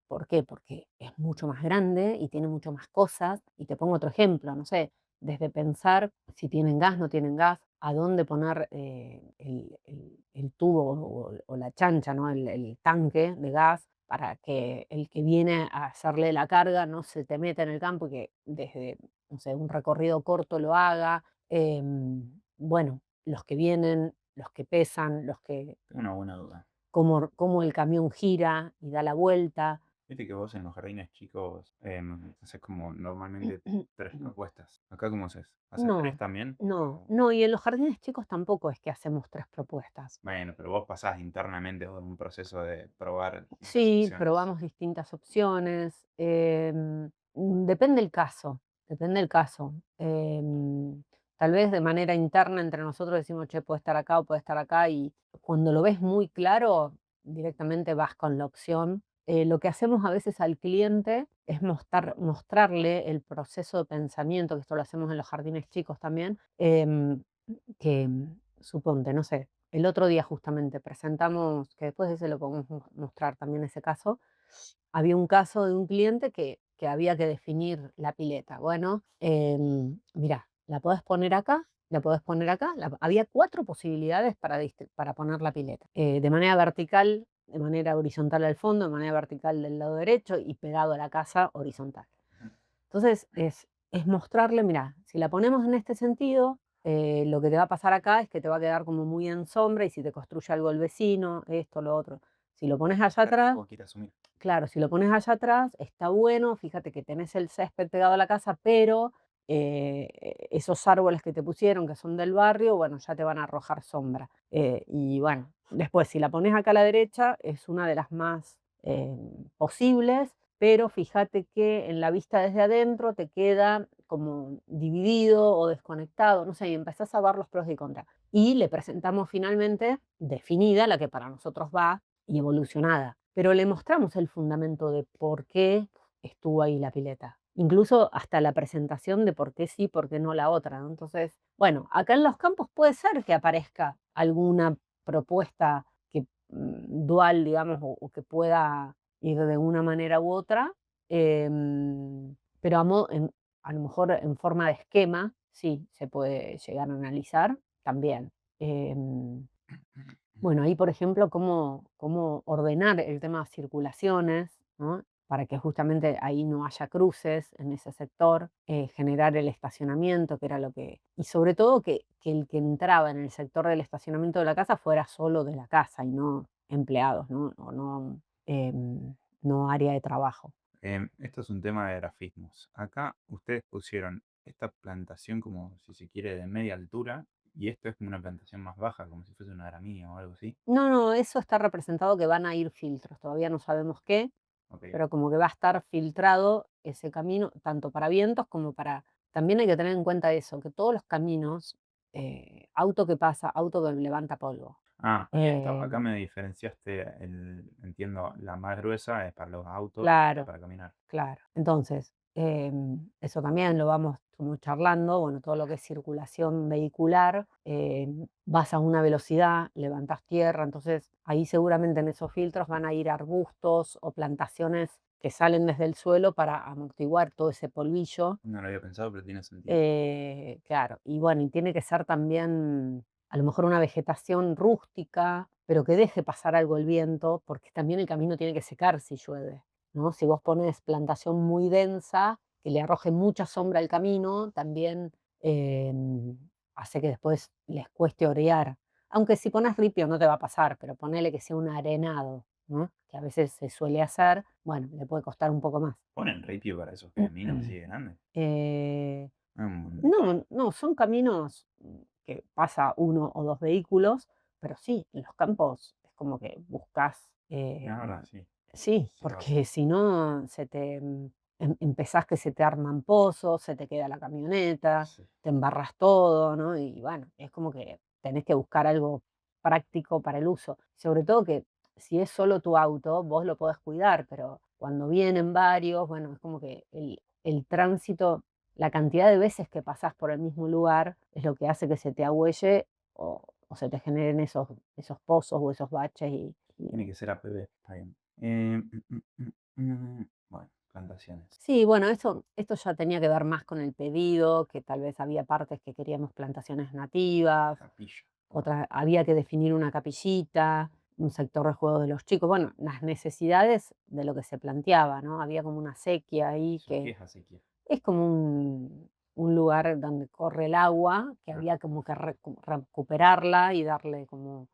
¿Por qué? Porque es mucho más grande y tiene mucho más cosas. Y te pongo otro ejemplo, no sé, desde pensar si tienen gas, no tienen gas, a dónde poner el tubo o la chancha, ¿no? El tanque de gas para que el que viene a hacerle la carga no se te meta en el campo y que desde, no sé, un recorrido corto lo haga. Bueno, los que vienen, los que pesan, los que, Tengo una buena duda. cómo el camión gira y da la vuelta. Viste que vos en los jardines chicos haces como normalmente tres propuestas. Acá, ¿cómo haces? ¿Haces tres No, también? no, O- no, y en los jardines chicos tampoco es que hacemos 3 propuestas. Bueno, pero vos pasás internamente por un proceso de probar distintas Sí, opciones. probamos distintas opciones, depende el caso, depende el caso. Tal vez de manera interna entre nosotros decimos: "Che, puede estar acá o puede estar acá", y cuando lo ves muy claro, directamente vas con la opción. Lo que hacemos a veces al cliente es mostrarle el proceso de pensamiento, que esto lo hacemos en los jardines chicos también, que, suponte, no sé, el otro día justamente presentamos, que después de ese lo podemos mostrar también ese caso, había un caso de un cliente que había que definir la pileta. Bueno, mirá, la podés poner acá, la podés poner acá. Había 4 posibilidades para poner la pileta. De manera vertical, de manera horizontal al fondo, de manera vertical del lado derecho y pegado a la casa horizontal. Entonces, es mostrarle, mira, si la ponemos en este sentido, lo que te va a pasar acá es que te va a quedar como muy en sombra y si te construye algo el vecino, esto, lo otro. Si lo pones allá Claro, atrás, vos quieres asumir. claro, si lo pones allá atrás, está bueno, fíjate que tenés el césped pegado a la casa, pero esos árboles que te pusieron, que son del barrio, bueno, ya te van a arrojar sombra. Y bueno, después, si la pones acá a la derecha, es una de las más posibles, pero fíjate que en la vista desde adentro te queda como dividido o desconectado, no sé, y empezás a ver los pros y contras. Y le presentamos finalmente definida la que para nosotros va y evolucionada, pero le mostramos el fundamento de por qué estuvo ahí la pileta, incluso hasta la presentación de por qué sí, por qué no la otra, ¿no? Entonces, bueno, acá en los campos puede ser que aparezca alguna propuesta que dual, digamos, o que pueda ir de una manera u otra, pero a lo mejor en forma de esquema, sí, se puede llegar a analizar también. Em, bueno, ahí, por ejemplo, cómo ordenar el tema de circulaciones, ¿no? Para que justamente ahí no haya cruces en ese sector, generar el estacionamiento, que era lo que... Y sobre todo que el que entraba en el sector del estacionamiento de la casa fuera solo de la casa y no empleados, ¿no? O no, no área de trabajo. Esto es un tema de grafismos. Acá ustedes pusieron esta plantación como si se quiere de media altura y esto es como una plantación más baja, como si fuese una gramínea o algo así. No, no, eso está representado que van a ir filtros, todavía no sabemos qué, Ok. pero como que va a estar filtrado ese camino, tanto para vientos como para... También hay que tener en cuenta eso, que todos los caminos, auto que pasa, auto que levanta polvo. Ah, ahí está. Eh, Acá me diferenciaste entiendo, la más gruesa es para los autos y claro, para caminar. claro. Entonces, eso también lo vamos como charlando, bueno, todo lo que es circulación vehicular, vas a una velocidad, levantás tierra, entonces ahí seguramente en esos filtros van a ir arbustos o plantaciones que salen desde el suelo para amortiguar todo ese polvillo. No lo había pensado, pero tiene sentido. Claro, y bueno, y tiene que ser también a lo mejor una vegetación rústica, pero que deje pasar algo el viento, porque también el camino tiene que secar si llueve, ¿no? Si vos pones plantación muy densa, que le arroje mucha sombra al camino, también hace que después les cueste orear. Aunque si pones ripio no te va a pasar, pero ponele que sea un arenado, ¿no? Que a veces se suele hacer, bueno, le puede costar un poco más. ¿Ponen ripio para esos caminos así de grandes? Eh, Ah, un montón. no, no, son caminos que pasa uno o dos vehículos, pero sí, en los campos es como que buscas, La verdad, sí. sí, Sí pasa. porque si no empezás que se te arman pozos, se te queda la camioneta, Sí. te embarras todo, ¿no? Y bueno, es como que tenés que buscar algo práctico para el uso. Sobre todo que si es solo tu auto, vos lo podés cuidar, pero cuando vienen varios, bueno, es como que el tránsito, la cantidad de veces que pasás por el mismo lugar es lo que hace que se te agüelle o se te generen esos pozos o esos baches Tiene que ser APB, está bien. Bueno, plantaciones. Sí, bueno, eso esto ya tenía que ver más con el pedido, que tal vez había partes que queríamos plantaciones nativas, Capilla. otra había que definir una capillita, un sector de juego de los chicos, bueno, las necesidades de lo que se planteaba, ¿no? Había como una sequía ahí ¿Eso qué que es acequia? es como un lugar donde corre el agua, que Ah, había como que recuperarla y darle como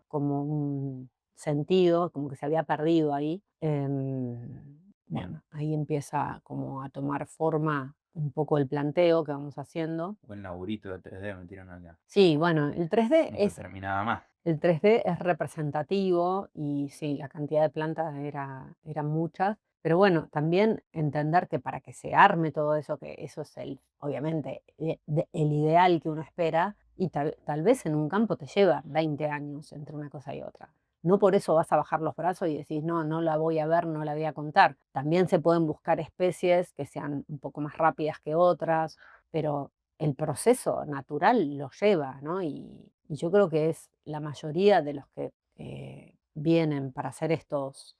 un sentido, como que se había perdido ahí. bien. Bueno, ahí empieza como a tomar forma un poco el planteo que vamos haciendo. Buen laburito de 3D me tiran acá. Sí, bueno, No se terminaba más. el 3D es representativo y sí, la cantidad de plantas eran muchas, pero bueno, también entender que para que se arme todo eso, que eso es obviamente, el ideal que uno espera, y tal vez en un campo te lleva 20 años entre una cosa y otra. No por eso vas a bajar los brazos y decís, no, no la voy a ver, no la voy a contar. También se pueden buscar especies que sean un poco más rápidas que otras, pero el proceso natural lo lleva, ¿no? Y yo creo que es la mayoría de los que vienen para hacer estos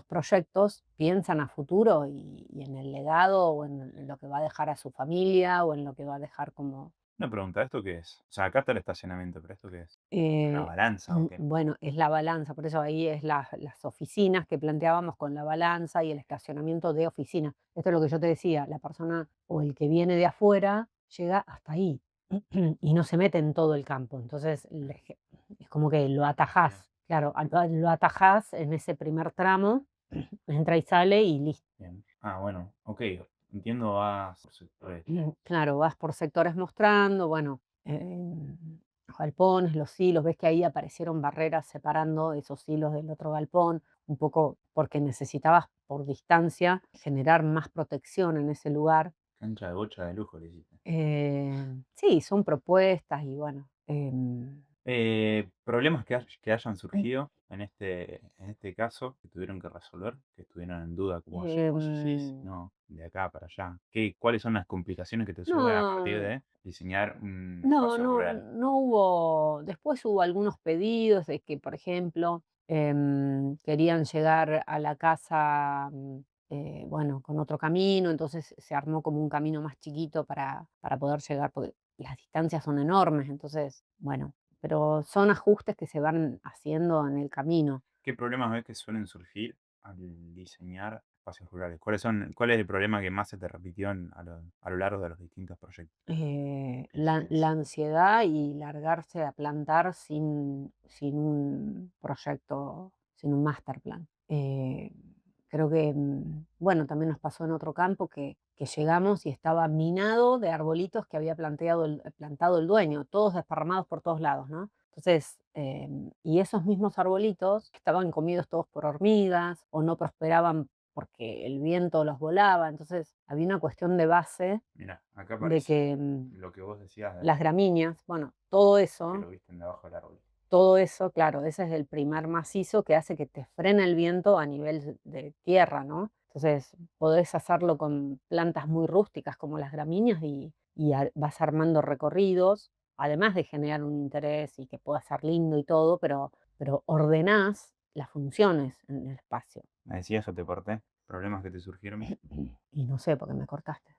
proyectos, piensan a futuro y en el legado o en lo que va a dejar a su familia o en lo que va a dejar como... Una pregunta, ¿esto qué es? O sea, acá está el estacionamiento, pero ¿esto qué es? ¿Una eh, balanza o qué? bueno, es la balanza, por eso ahí es las oficinas que planteábamos con la balanza y el estacionamiento de oficina. Esto es lo que yo te decía, la persona o el que viene de afuera llega hasta ahí y no se mete en todo el campo. Entonces, es como que lo Bien, atajás, claro, lo atajás en ese primer tramo, entra y sale y listo. bien. Ah, bueno, ok. Entiendo, vas por sectores. Claro, vas por sectores mostrando, bueno, galpones, los hilos, ves que ahí aparecieron barreras separando esos hilos del otro galpón, un poco porque necesitabas por distancia generar más protección en ese lugar. Cancha de bocha de lujo le hiciste. Sí, son propuestas y bueno. Problemas que hayan surgido en este caso, que tuvieron que resolver, que estuvieron en duda, como vos decís, em, no, de acá para allá. ¿Cuáles son las complicaciones que te surgen a partir no, de diseñar un no, espacio no, rural? no hubo, después hubo algunos pedidos de que, por ejemplo, querían llegar a la casa, bueno, con otro camino, entonces se armó como un camino más chiquito para poder llegar, porque las distancias son enormes, entonces, bueno, pero son ajustes que se van haciendo en el camino. ¿Qué problemas ves que suelen surgir al diseñar espacios rurales? ¿Cuál es el problema que más se te repitió a lo largo de los distintos proyectos que La hiciste? ansiedad y largarse a plantar sin un proyecto, sin un master plan. Creo que, bueno, también nos pasó en otro campo que llegamos y estaba minado de arbolitos que había plantado el dueño, todos desparramados por todos lados, ¿no? Entonces, y esos mismos arbolitos estaban comidos todos por hormigas o no prosperaban porque el viento los volaba. Entonces, había una cuestión de base Mira, acá de aparece que, lo que vos decías las gramíneas, bueno, todo que eso lo viste en debajo del árbol. todo eso, claro, ese es el primer macizo que hace que te frene el viento a nivel de tierra, ¿no? Entonces, podés hacerlo con plantas muy rústicas como las gramíneas y vas armando recorridos, además de generar un interés y que pueda ser lindo y todo, pero ordenás las funciones en el espacio. Me decías o te corté. Problemas que te surgieron. Y no sé por qué me cortaste.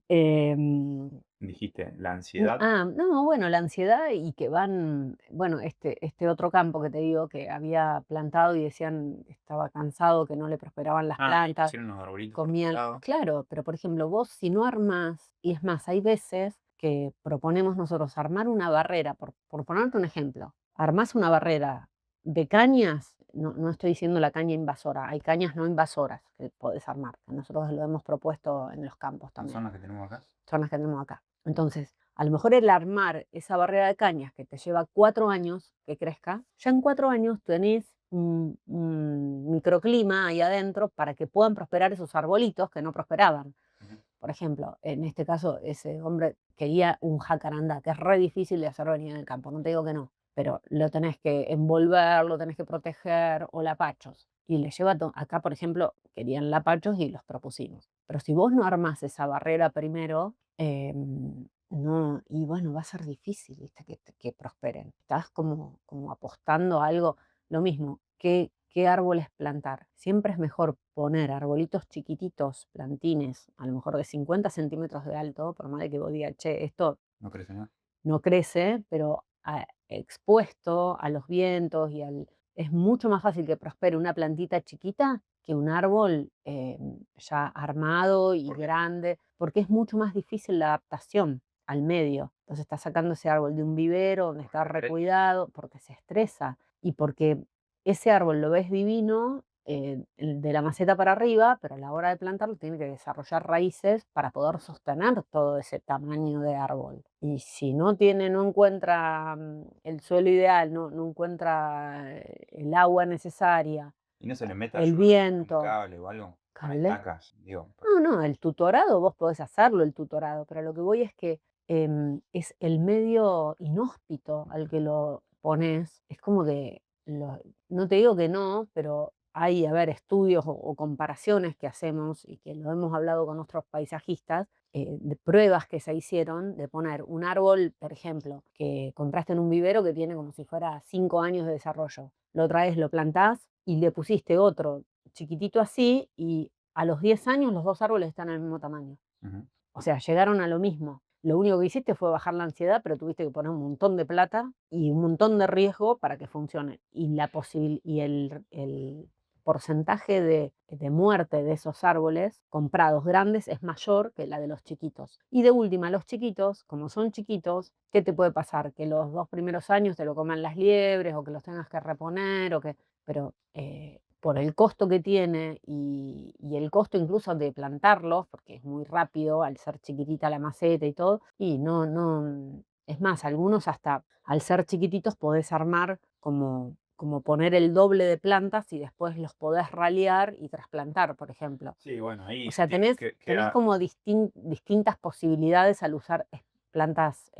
Em, Dijiste la ansiedad. No, bueno, la ansiedad y que van, bueno, este otro campo que te digo que había plantado y decían que estaba cansado, que no le prosperaban las Ah, plantas, pusieron los arbolitos por todos comían, lados. claro, pero por ejemplo, vos si no armás, y es más, hay veces que proponemos nosotros, armar una barrera, por ponerte un ejemplo, armás una barrera de cañas, no estoy diciendo la caña invasora, hay cañas no invasoras que podés armar, que nosotros lo hemos propuesto en los campos ¿No también, son las que tenemos acá? son las que tenemos acá. Entonces, a lo mejor el armar esa barrera de cañas que te lleva 4 años que crezca, ya en 4 años tenés un microclima ahí adentro para que puedan prosperar esos arbolitos que no prosperaban. Ujú. Por ejemplo, en este caso, ese hombre quería un jacarandá, que es re difícil de hacer venir en el campo, no te digo que no, pero lo tenés que envolver, lo tenés que proteger, o lapachos. Y le lleva acá, por ejemplo, querían lapachos y los propusimos. Pero si vos no armás esa barrera primero, no, y bueno, va a ser difícil, ¿viste? Que prosperen. Estás como apostando a algo, lo mismo, ¿qué árboles plantar? Siempre es mejor poner arbolitos chiquititos, plantines, a lo mejor de 50 centímetros de alto, por más de que vos digas, che, esto ¿No crece nada? no crece, pero expuesto a los vientos es mucho más fácil que prospere una plantita chiquita que un árbol ya armado y ¿Por qué? grande, porque es mucho más difícil la adaptación al medio. Entonces está sacando ese árbol de un vivero donde está recuidado, porque se estresa y porque ese árbol lo ves divino de la maceta para arriba, pero a la hora de plantarlo tiene que desarrollar raíces para poder sostener todo ese tamaño de árbol. Y si no encuentra el suelo ideal, no encuentra el agua necesaria, ¿Y no se le mete el ayuda un viento, cable o algo con cable. estacas? Digo, No, el tutorado, vos podés hacerlo, el tutorado, pero lo que voy es que es el medio inhóspito al que lo pones. Es como que, no te digo que no, pero hay, a ver, estudios o comparaciones que hacemos y que lo hemos hablado con otros paisajistas, de pruebas que se hicieron de poner un árbol, por ejemplo, que compraste en un vivero que tiene como si fuera 5 años de desarrollo. Lo traes, lo plantás y le pusiste otro chiquitito así y a los 10 años los 2 árboles están al mismo tamaño. ujú. O sea, llegaron a lo mismo. Lo único que hiciste fue bajar la ansiedad, pero tuviste que poner un montón de plata y un montón de riesgo para que funcione. Y el porcentaje de muerte de esos árboles comprados grandes es mayor que la de los chiquitos. Y de última, los chiquitos, como son chiquitos, ¿qué te puede pasar? Que los 2 primeros años te lo coman las liebres o que los tengas que reponer o que pero, por el costo que tiene y el costo incluso de plantarlos, porque es muy rápido al ser chiquitita la maceta y todo, y es más, algunos hasta al ser chiquititos podés armar como poner el doble de plantas y después los podés ralear y trasplantar, por ejemplo. Sí, bueno, O ahí sea, tenés queda, como distintas posibilidades al usar plantas,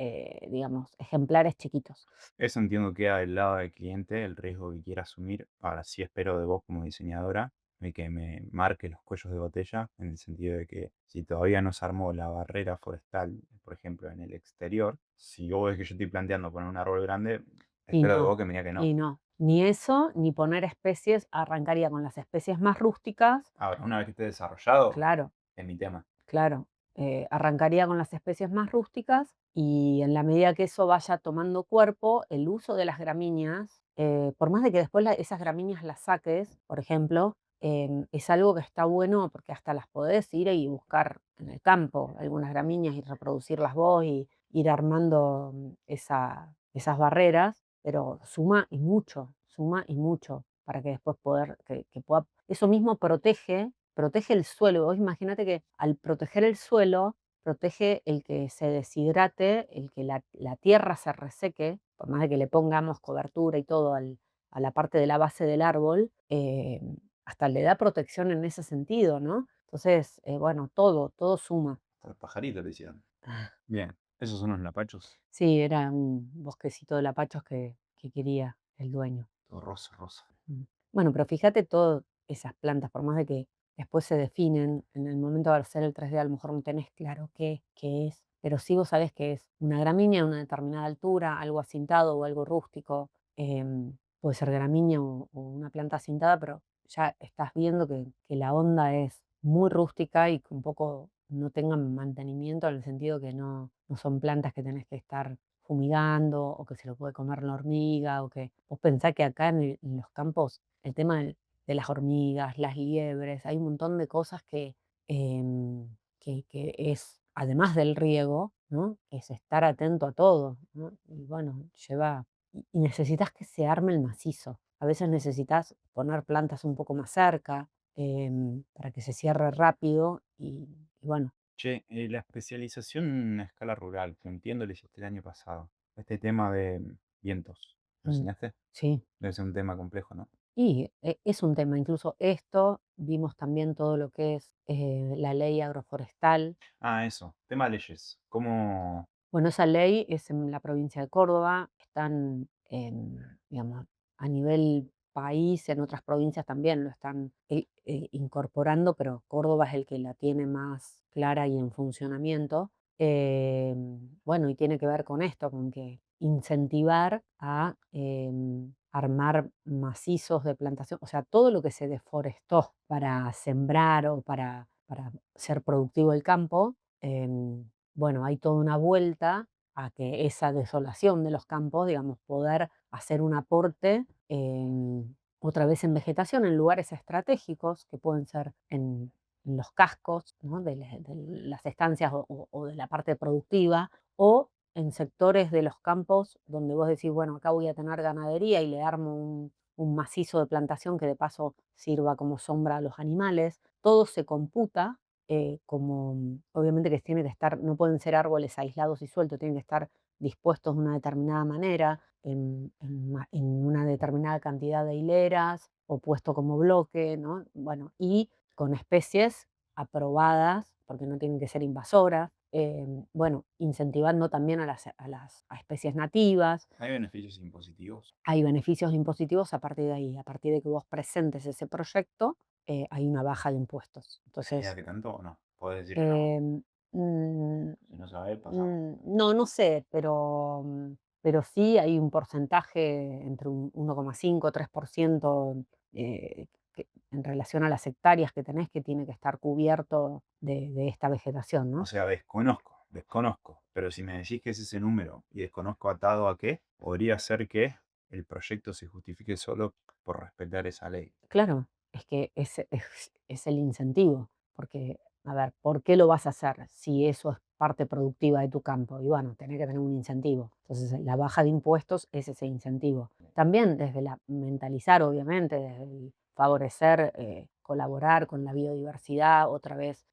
digamos, ejemplares chiquitos. eso entiendo que queda del lado del cliente, el riesgo que quiera asumir. Ahora sí espero de vos como diseñadora de que me marque los cuellos de botella, en el sentido de que si todavía no se armó la barrera forestal, por ejemplo, en el exterior, si vos ves que yo estoy planteando poner un árbol grande, Y espero de no, vos que me diga que no. y no. Ni eso, ni poner especies, arrancaría con las especies más rústicas, Ahora, una vez que esté desarrollado, claro, es mi tema. claro. Arrancaría con las especies más rústicas y en la medida que eso vaya tomando cuerpo, el uso de las gramíneas, por más de que después esas gramíneas las saques, por ejemplo, es algo que está bueno porque hasta las podés ir y buscar en el campo, algunas gramíneas y reproducirlas vos y ir armando esas barreras, pero suma y mucho para que después que pueda, eso mismo protege el suelo. Vos imagínate que al proteger el suelo, protege el que se deshidrate, el que la tierra se reseque, por más de que le pongamos cobertura y todo a la parte de la base del árbol, hasta le da protección en ese sentido, ¿no? Entonces, bueno, todo suma. Hasta los pajaritos le hicieron. Bien, esos son los lapachos. Sí, era un bosquecito de lapachos que quería el dueño. Todo rosa, rosa. Bueno, pero fíjate todas esas plantas, por más de que después se definen, en el momento de hacer el 3D a lo mejor no tenés claro qué es, pero sí vos sabés que es una gramínea a una determinada altura, algo acintado o algo rústico, puede ser gramínea o una planta acintada, pero ya estás viendo que la onda es muy rústica y que un poco no tengan mantenimiento en el sentido que no son plantas que tenés que estar fumigando o que se lo puede comer la hormiga o que vos pensás que acá en los campos el tema de las hormigas, las liebres, hay un montón de cosas que es además del riego, ¿no? Es estar atento a todo, ¿no? Y bueno, y necesitas que se arme el macizo. A veces necesitas poner plantas un poco más cerca, para que se cierre rápido y bueno, Che, la especialización a escala rural, que entiendo lo hiciste el año pasado. Este tema de vientos, ¿lo mm, enseñaste? sí. Debe ser un tema complejo, ¿no? Y es un tema, incluso esto, vimos también todo lo que es la ley agroforestal. Ah, eso, tema de leyes. ¿Cómo? Bueno, esa ley es en la provincia de Córdoba, están, digamos, a nivel país, en otras provincias también lo están incorporando, pero Córdoba es el que la tiene más clara y en funcionamiento. Bueno, y tiene que ver con esto, con que incentivar a armar macizos de plantación, o sea, todo lo que se deforestó para sembrar o para ser productivo el campo. Bueno, hay toda una vuelta a que esa desolación de los campos, digamos, poder hacer un aporte otra vez en vegetación, en lugares estratégicos, que pueden ser en los cascos, ¿no? De las estancias o de la parte productiva, o en sectores de los campos donde vos decís, bueno, acá voy a tener ganadería y le armo un macizo de plantación que de paso sirva como sombra a los animales. Todo se computa como obviamente que tiene que estar, no pueden ser árboles aislados y sueltos, tienen que estar dispuestos de una determinada manera, en una determinada cantidad de hileras o puesto como bloque, ¿no? Bueno, y con especies aprobadas, porque no tienen que ser invasoras, bueno, incentivando también a especies nativas. ¿Hay beneficios impositivos? Hay beneficios impositivos a partir de ahí, a partir de que vos presentes ese proyecto, hay una baja de impuestos. ¿Sabías Entonces, qué tanto o no? Puedes decir que no. Em, mm, Si no sabes, pasamos. no, no sé, pero sí hay un porcentaje entre un 1,5, 3%, en relación a las hectáreas que tenés, que tiene que estar cubierto de esta vegetación, O ¿no? sea, desconozco. Pero si me decís que es ese número y desconozco atado a qué, podría ser que el proyecto se justifique solo por respetar esa ley. Claro, es que es el incentivo, porque, a ver, ¿por qué lo vas a hacer si eso es parte productiva de tu campo? Y bueno, tenés que tener un incentivo. Entonces, la baja de impuestos es ese incentivo. También desde la mentalizar, obviamente, desde el favorecer, colaborar con la biodiversidad, otra vez.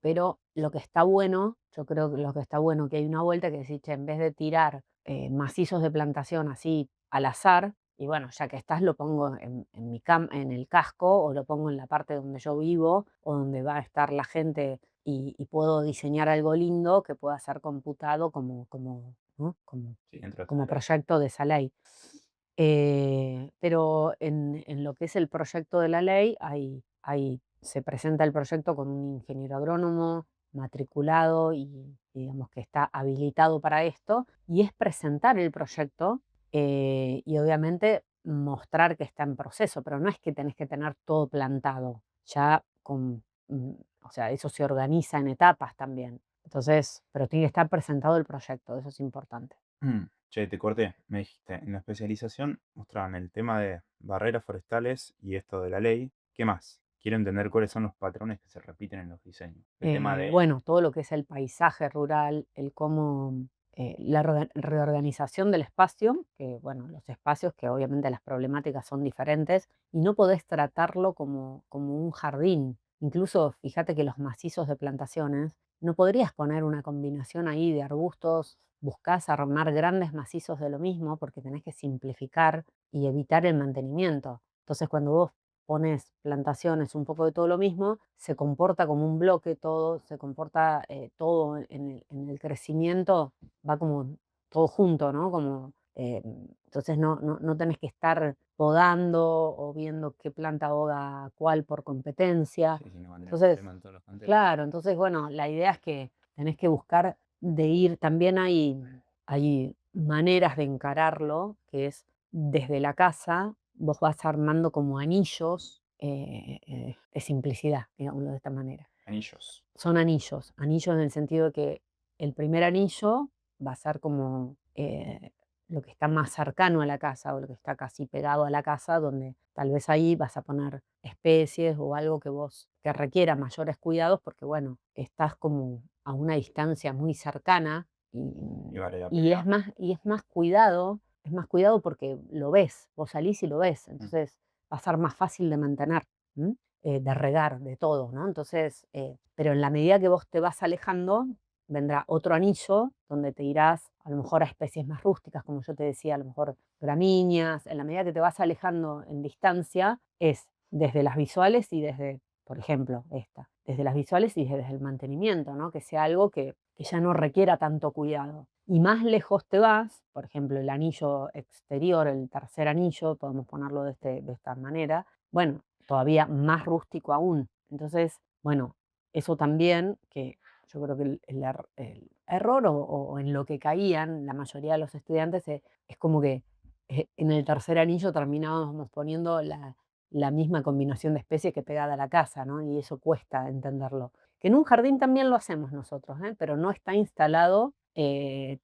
Pero lo que está bueno, yo creo que lo que está bueno, que hay una vuelta que decís, che, en vez de tirar macizos de plantación así al azar, y bueno, ya que estás, lo pongo en el casco o lo pongo en la parte donde yo vivo o donde va a estar la gente y puedo diseñar algo lindo que pueda ser computado ¿no? Sí, dentro de esa como ley. proyecto de esa ley. Pero en lo que es el proyecto de la ley, se presenta el proyecto con un ingeniero agrónomo matriculado y digamos que está habilitado para esto, y es presentar el proyecto y obviamente mostrar que está en proceso, pero no es que tenés que tener todo plantado, ya o sea, eso se organiza en etapas también. Entonces, pero tiene que estar presentado el proyecto, eso es importante. Che, te corté. Me dijiste, en la especialización mostraban el tema de barreras forestales y esto de la ley. ¿Qué más? Quiero entender cuáles son los patrones que se repiten en los diseños. El tema de... Bueno, todo lo que es el paisaje rural, el cómo, la reorganización del espacio, que bueno, los espacios que obviamente las problemáticas son diferentes y no podés tratarlo como un jardín. Incluso fíjate que los macizos de plantaciones, no podrías poner una combinación ahí de arbustos, buscás armar grandes macizos de lo mismo porque tenés que simplificar y evitar el mantenimiento. Entonces, cuando vos pones plantaciones, un poco de todo lo mismo, se comporta como un bloque todo, se comporta todo en el crecimiento, va como todo junto, ¿no? Entonces no tenés que estar podando o viendo qué planta ahoga cuál por competencia. Sí, sí, no va a tener Entonces, problema en todos los canteros. claro, entonces, bueno, la idea es que tenés que buscar de ir, también hay maneras de encararlo, que es desde la casa, vos vas armando como anillos de simplicidad, digámoslo de esta manera. Anillos. Son anillos, anillos en el sentido de que el primer anillo va a ser como lo que está más cercano a la casa o lo que está casi pegado a la casa, donde tal vez ahí vas a poner especies o algo que requiera mayores cuidados, porque bueno, estás como a una distancia muy cercana Y vale la y pena. es más cuidado porque lo ves, vos salís y lo ves, Mm. entonces va a ser más fácil de mantener, ¿m? De regar, de todo, ¿no? Entonces, pero en la medida que vos te vas alejando, vendrá otro anillo donde te irás a lo mejor a especies más rústicas, como yo te decía, a lo mejor gramíneas. En la medida que te vas alejando en distancia, es desde las visuales y desde, por ejemplo, esta, desde las visuales y desde el mantenimiento, ¿no? Que sea algo que ya no requiera tanto cuidado. Y más lejos te vas, por ejemplo, el anillo exterior, el tercer anillo, podemos ponerlo de esta manera, bueno, todavía más rústico aún. Entonces, bueno, eso también, que yo creo que el error o en lo que caían la mayoría de los estudiantes es como que en el tercer anillo terminábamos poniendo la misma combinación de especies que pegada a la casa, ¿no? Y eso cuesta entenderlo. Que en un jardín también lo hacemos nosotros, ¿eh? Pero no está instalado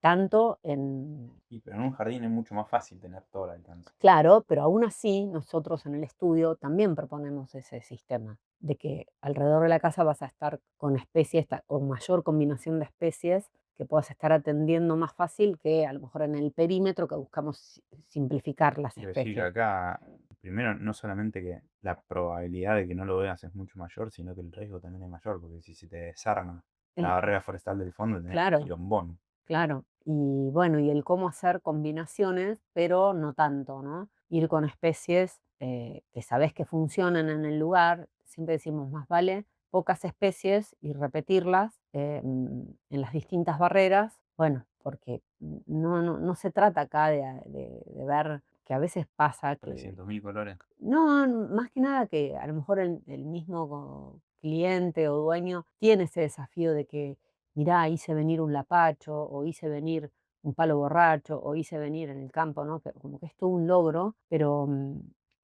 tanto en... Y pero en un jardín es mucho más fácil tener todo al alcance. Claro, pero aún así nosotros en el estudio también proponemos ese sistema, de que alrededor de la casa vas a estar con especies o mayor combinación de especies que puedas estar atendiendo más fácil que a lo mejor en el perímetro que buscamos simplificar las Quiero decir que especies. acá, primero, no solamente que la probabilidad de que no lo veas es mucho mayor, sino que el riesgo también es mayor, porque si se te desarma la El- barrera forestal del fondo, tenés claro, quilombón. claro. Y bueno, y el cómo hacer combinaciones, pero no tanto, ¿no? Ir con especies que sabés que funcionan en el lugar. Siempre decimos, más vale pocas especies y repetirlas en las distintas barreras. Bueno, porque no se trata acá de ver que a veces pasa que 300.000 colores. no, más que nada que a lo mejor el mismo cliente o dueño tiene ese desafío de que, mirá, hice venir un lapacho, o hice venir un palo borracho, o hice venir en el campo, ¿no? Que como que es todo un logro, pero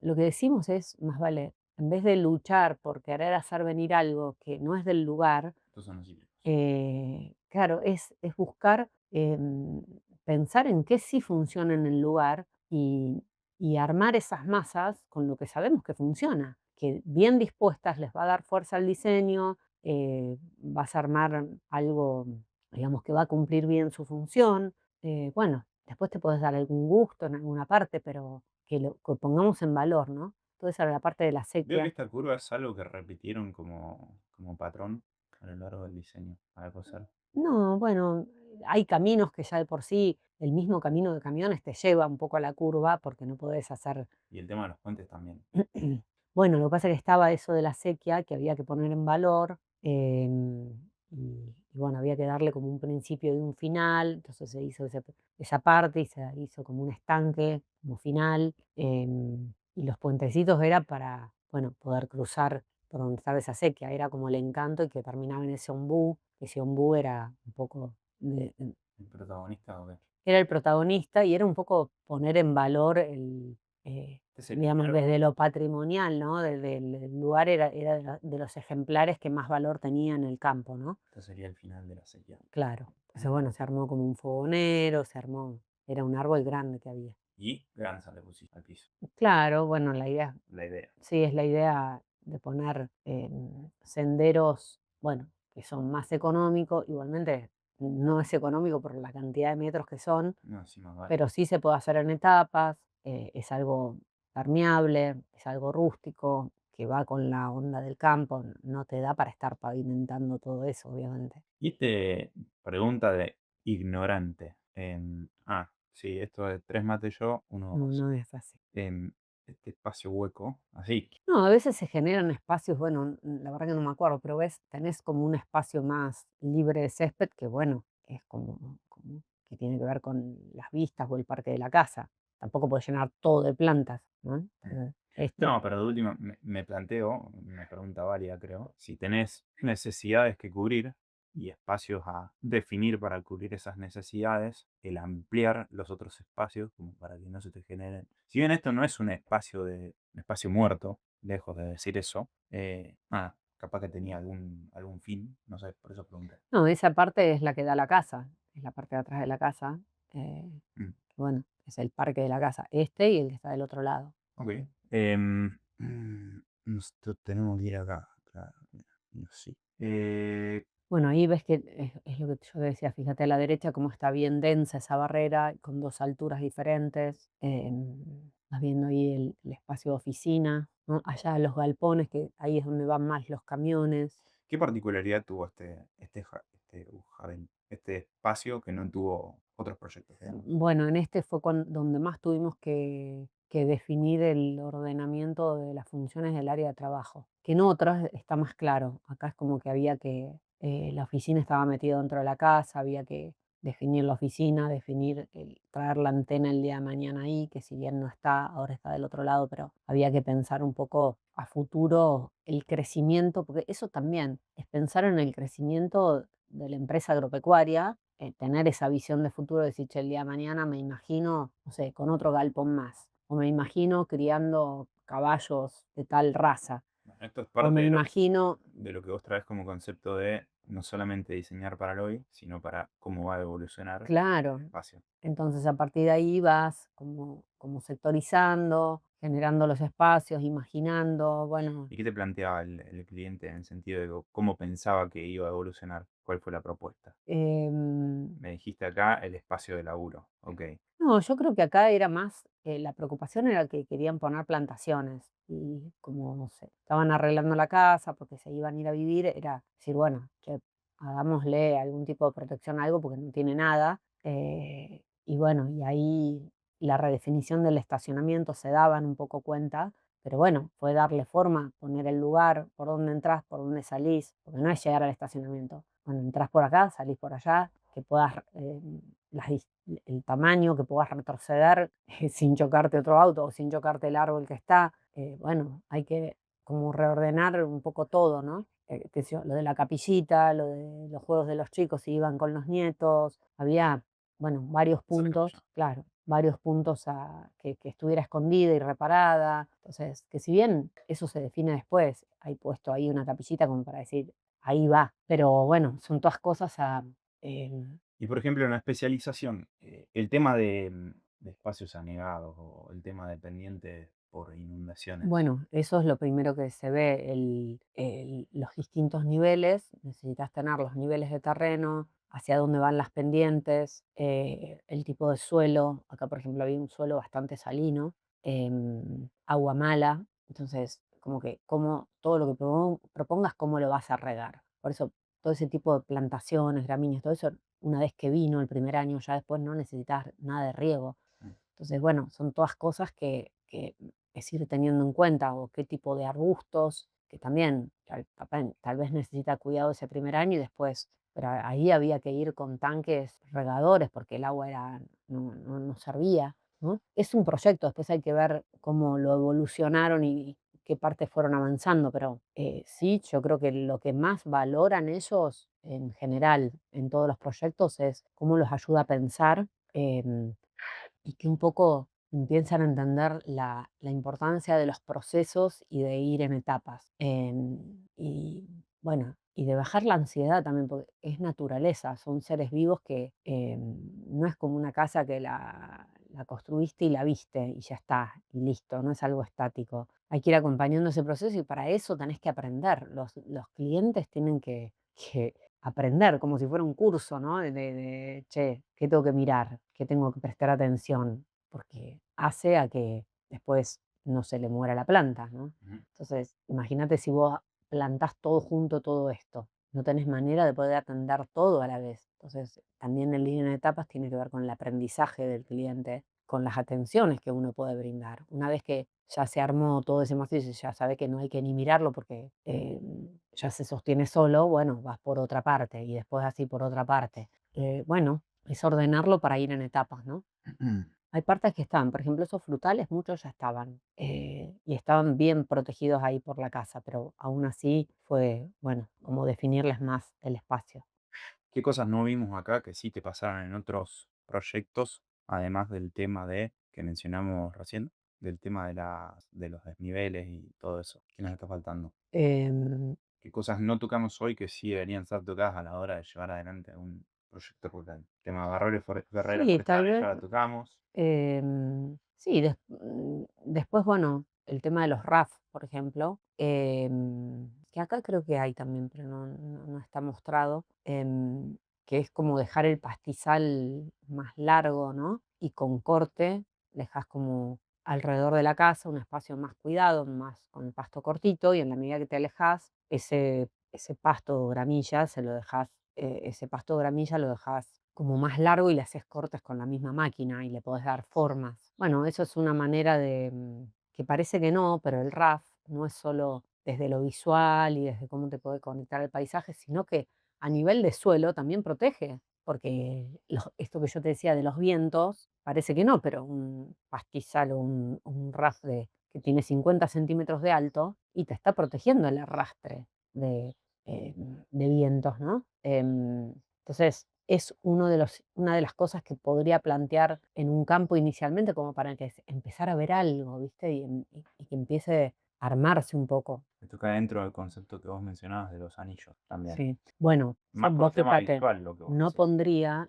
lo que decimos es, más vale, en vez de luchar por querer hacer venir algo que no es del lugar, Estos son los cítricos. claro, es buscar, pensar en qué sí funciona en el lugar y armar esas masas con lo que sabemos que funciona, que bien dispuestas les va a dar fuerza al diseño, vas a armar algo, digamos, que va a cumplir bien su función. Bueno, después te puedes dar algún gusto en alguna parte, pero que pongamos en valor, ¿no? Toda esa la parte de la Veo que sequía. esta curva es algo que repitieron como patrón a lo largo del diseño, para coser. No, bueno, hay caminos que ya de por sí, el mismo camino de camiones te lleva un poco a la curva porque no podés hacer. Y el tema de los puentes también. Bueno, lo que pasa es que estaba eso de la sequía que había que poner en valor, y bueno, había que darle como un principio y un final, entonces se hizo esa parte y se hizo como un estanque como final, y los puentecitos era para, bueno, poder cruzar por donde estaba esa sequía, era como el encanto y que terminaba en ese ombú era un poco ¿El protagonista o qué? era el protagonista y era un poco poner en valor Este es el digamos, final. desde lo patrimonial, ¿no? Del lugar era de los ejemplares que más valor tenía en el campo, ¿no? Este sería el final de la sequía. Claro. Entonces, bueno, se armó como un fogonero, se armó, era un árbol grande que había. Y Granza le pusiste al piso. Claro, bueno, la idea, La idea. sí, es la idea de poner senderos, bueno, que son más económicos, igualmente no es económico por la cantidad de metros que son, No, sí, más vale. pero sí se puede hacer en etapas, es algo permeable, es algo rústico, que va con la onda del campo, no te da para estar pavimentando todo eso, obviamente. Y pregunta de ignorante. Sí, esto de tres mate yo, uno No, vos. no es así. Em, este espacio hueco, así. No, a veces se generan espacios, bueno, la verdad que no me acuerdo, pero ves, tenés como un espacio más libre de césped que, bueno, es como que tiene que ver con las vistas o el parque de la casa. Tampoco puedes llenar todo de plantas, ¿no? Mm. Este, No, pero de última me planteo, una pregunta válida creo, si tenés necesidades que cubrir y espacios a definir para cubrir esas necesidades, el ampliar los otros espacios como para que no se te generen. Si bien esto no es un espacio muerto, lejos de decir eso, capaz que tenía algún fin, no sé, por eso pregunté. no, esa parte es la que da la casa, es la parte de atrás de la casa, Mm, bueno, es el parque de la casa, este y el que está del otro lado. ok. Nosotros tenemos que ir acá, claro, mira, sí. Bueno, ahí ves que es lo que yo decía, fíjate a la derecha cómo está bien densa esa barrera, con 2 alturas diferentes, vas viendo ahí el espacio de oficina, ¿no? Allá los galpones, que ahí es donde van más los camiones. ¿Qué particularidad tuvo este jardín, este espacio que no tuvo otros proyectos, digamos? Bueno, en este fue donde más tuvimos que definir el ordenamiento de las funciones del área de trabajo, que en otras está más claro. Acá es como que había que, la oficina estaba metida dentro de la casa, había que definir la oficina, definir, traer la antena el día de mañana ahí, que si bien no está, ahora está del otro lado, pero había que pensar un poco a futuro el crecimiento, porque eso también es pensar en el crecimiento de la empresa agropecuaria, tener esa visión de futuro, decir, che, el día de mañana me imagino, no sé, con otro galpón más, o me imagino criando caballos de tal raza, Bueno, esto es o parte me de imagino, lo que vos traes como concepto de no solamente diseñar para el hoy, sino para cómo va a evolucionar el claro, espacio. entonces a partir de ahí vas como sectorizando, generando los espacios, imaginando, bueno, ¿Y qué te planteaba el cliente en el sentido de cómo pensaba que iba a evolucionar? ¿Cuál fue la propuesta? em, Me dijiste acá el espacio de laburo. Ok. no, yo creo que acá era más, la preocupación era que querían poner plantaciones y como, no sé, estaban arreglando la casa porque se iban a ir a vivir, era decir, bueno, che, hagámosle algún tipo de protección a algo porque no tiene nada. Y bueno, y ahí la redefinición del estacionamiento se daban un poco cuenta, pero bueno, fue darle forma, poner el lugar, por dónde entras, por dónde salís, porque no es llegar al estacionamiento. Bueno, entrás por acá, salís por allá, que puedas, las el tamaño, que puedas retroceder sin chocarte otro auto o sin chocarte el árbol que está. Bueno, hay que como reordenar un poco todo, ¿no? Qué sé yo, lo de la capillita, lo de los juegos de los chicos, si iban con los nietos, había, bueno, varios Esa es la puntos, capilla. claro, varios puntos que estuviera escondida y reparada. Entonces, que si bien eso se define después, hay puesto ahí una capillita como para decir, ahí va, pero bueno, son todas cosas em, Y por ejemplo, en la especialización, el tema de espacios anegados o el tema de pendientes por inundaciones. bueno, eso es lo primero que se ve, los distintos niveles. Necesitas tener los niveles de terreno, hacia dónde van las pendientes, el tipo de suelo. Acá, por ejemplo, había un suelo bastante salino, agua mala. Entonces, como que como todo lo que propongas, cómo lo vas a regar. Por eso, todo ese tipo de plantaciones, gramíneas, todo eso, una vez que vino el primer año, ya después no necesitas nada de riego. Mm. Entonces, bueno, son todas cosas que es ir teniendo en cuenta, o qué tipo de arbustos, que también tal vez necesita cuidado ese primer año y después, pero ahí había que ir con tanques regadores porque el agua no servía, ¿no? Es un proyecto, después hay que ver cómo lo evolucionaron y qué partes fueron avanzando, pero sí, yo creo que lo que más valoran ellos en general en todos los proyectos es cómo los ayuda a pensar. Y que un poco empiezan a entender la importancia de los procesos y de ir en etapas. Y bueno, y de bajar la ansiedad también, porque es naturaleza, son seres vivos que no es como una casa que la construiste y la viste y ya está, y listo, no es algo estático. Hay que ir acompañando ese proceso y para eso tenés que aprender. Los clientes tienen que aprender, como si fuera un curso, ¿no? Che, ¿qué tengo que mirar? ¿Qué tengo que prestar atención? Porque hace a que después no se le muera la planta, ¿no? Ujú. Entonces, imagínate si vos plantás todo junto, todo esto. No tenés manera de poder atender todo a la vez. Entonces, también el línea de etapas tiene que ver con el aprendizaje del cliente, con las atenciones que uno puede brindar. Una vez que ya se armó todo ese macizo y ya sabe que no hay que ni mirarlo porque ya se sostiene solo, bueno, vas por otra parte y después así por otra parte. Bueno, es ordenarlo para ir en etapas, ¿no? Hay partes que están, por ejemplo, esos frutales, muchos ya estaban y estaban bien protegidos ahí por la casa, pero aún así fue, bueno, como definirles más el espacio. ¿Qué cosas no vimos acá que sí te pasaron en otros proyectos, además del tema que mencionamos recién, del tema de los desniveles y todo eso? ¿Qué nos está faltando? Em, ¿Qué cosas no tocamos hoy que sí deberían ser tocadas a la hora de llevar adelante un proyecto rural? Tema de barreras sí, tal forestales, vez. ya la tocamos. Sí, después, bueno, el tema de los RAF, por ejemplo, que acá creo que hay también, pero no está mostrado, que es como dejar el pastizal más largo, ¿no? Y con corte, dejas como alrededor de la casa un espacio más cuidado, más con el pasto cortito, y en la medida que te alejas, ese pasto o gramilla se lo dejas, ese pasto o gramilla lo dejas como más largo y le haces cortes con la misma máquina y le podés dar formas. Bueno, eso es una manera de, que parece que no, pero el RAF no es solo desde lo visual y desde cómo te puede conectar al paisaje, sino que a nivel de suelo también protege, porque esto que yo te decía de los vientos, parece que no, pero un pastizal o un RAF que tiene 50 centímetros de alto y te está protegiendo el arrastre de, de vientos, ¿no? Entonces, es una de las cosas que podría plantear en un campo inicialmente como para que empezar a ver algo, ¿viste? Y que empiece a armarse un poco. Me toca dentro del concepto que vos mencionabas de los anillos también. Sí. Bueno, Más por vos un tema fíjate, visual lo que vos no decís. pondría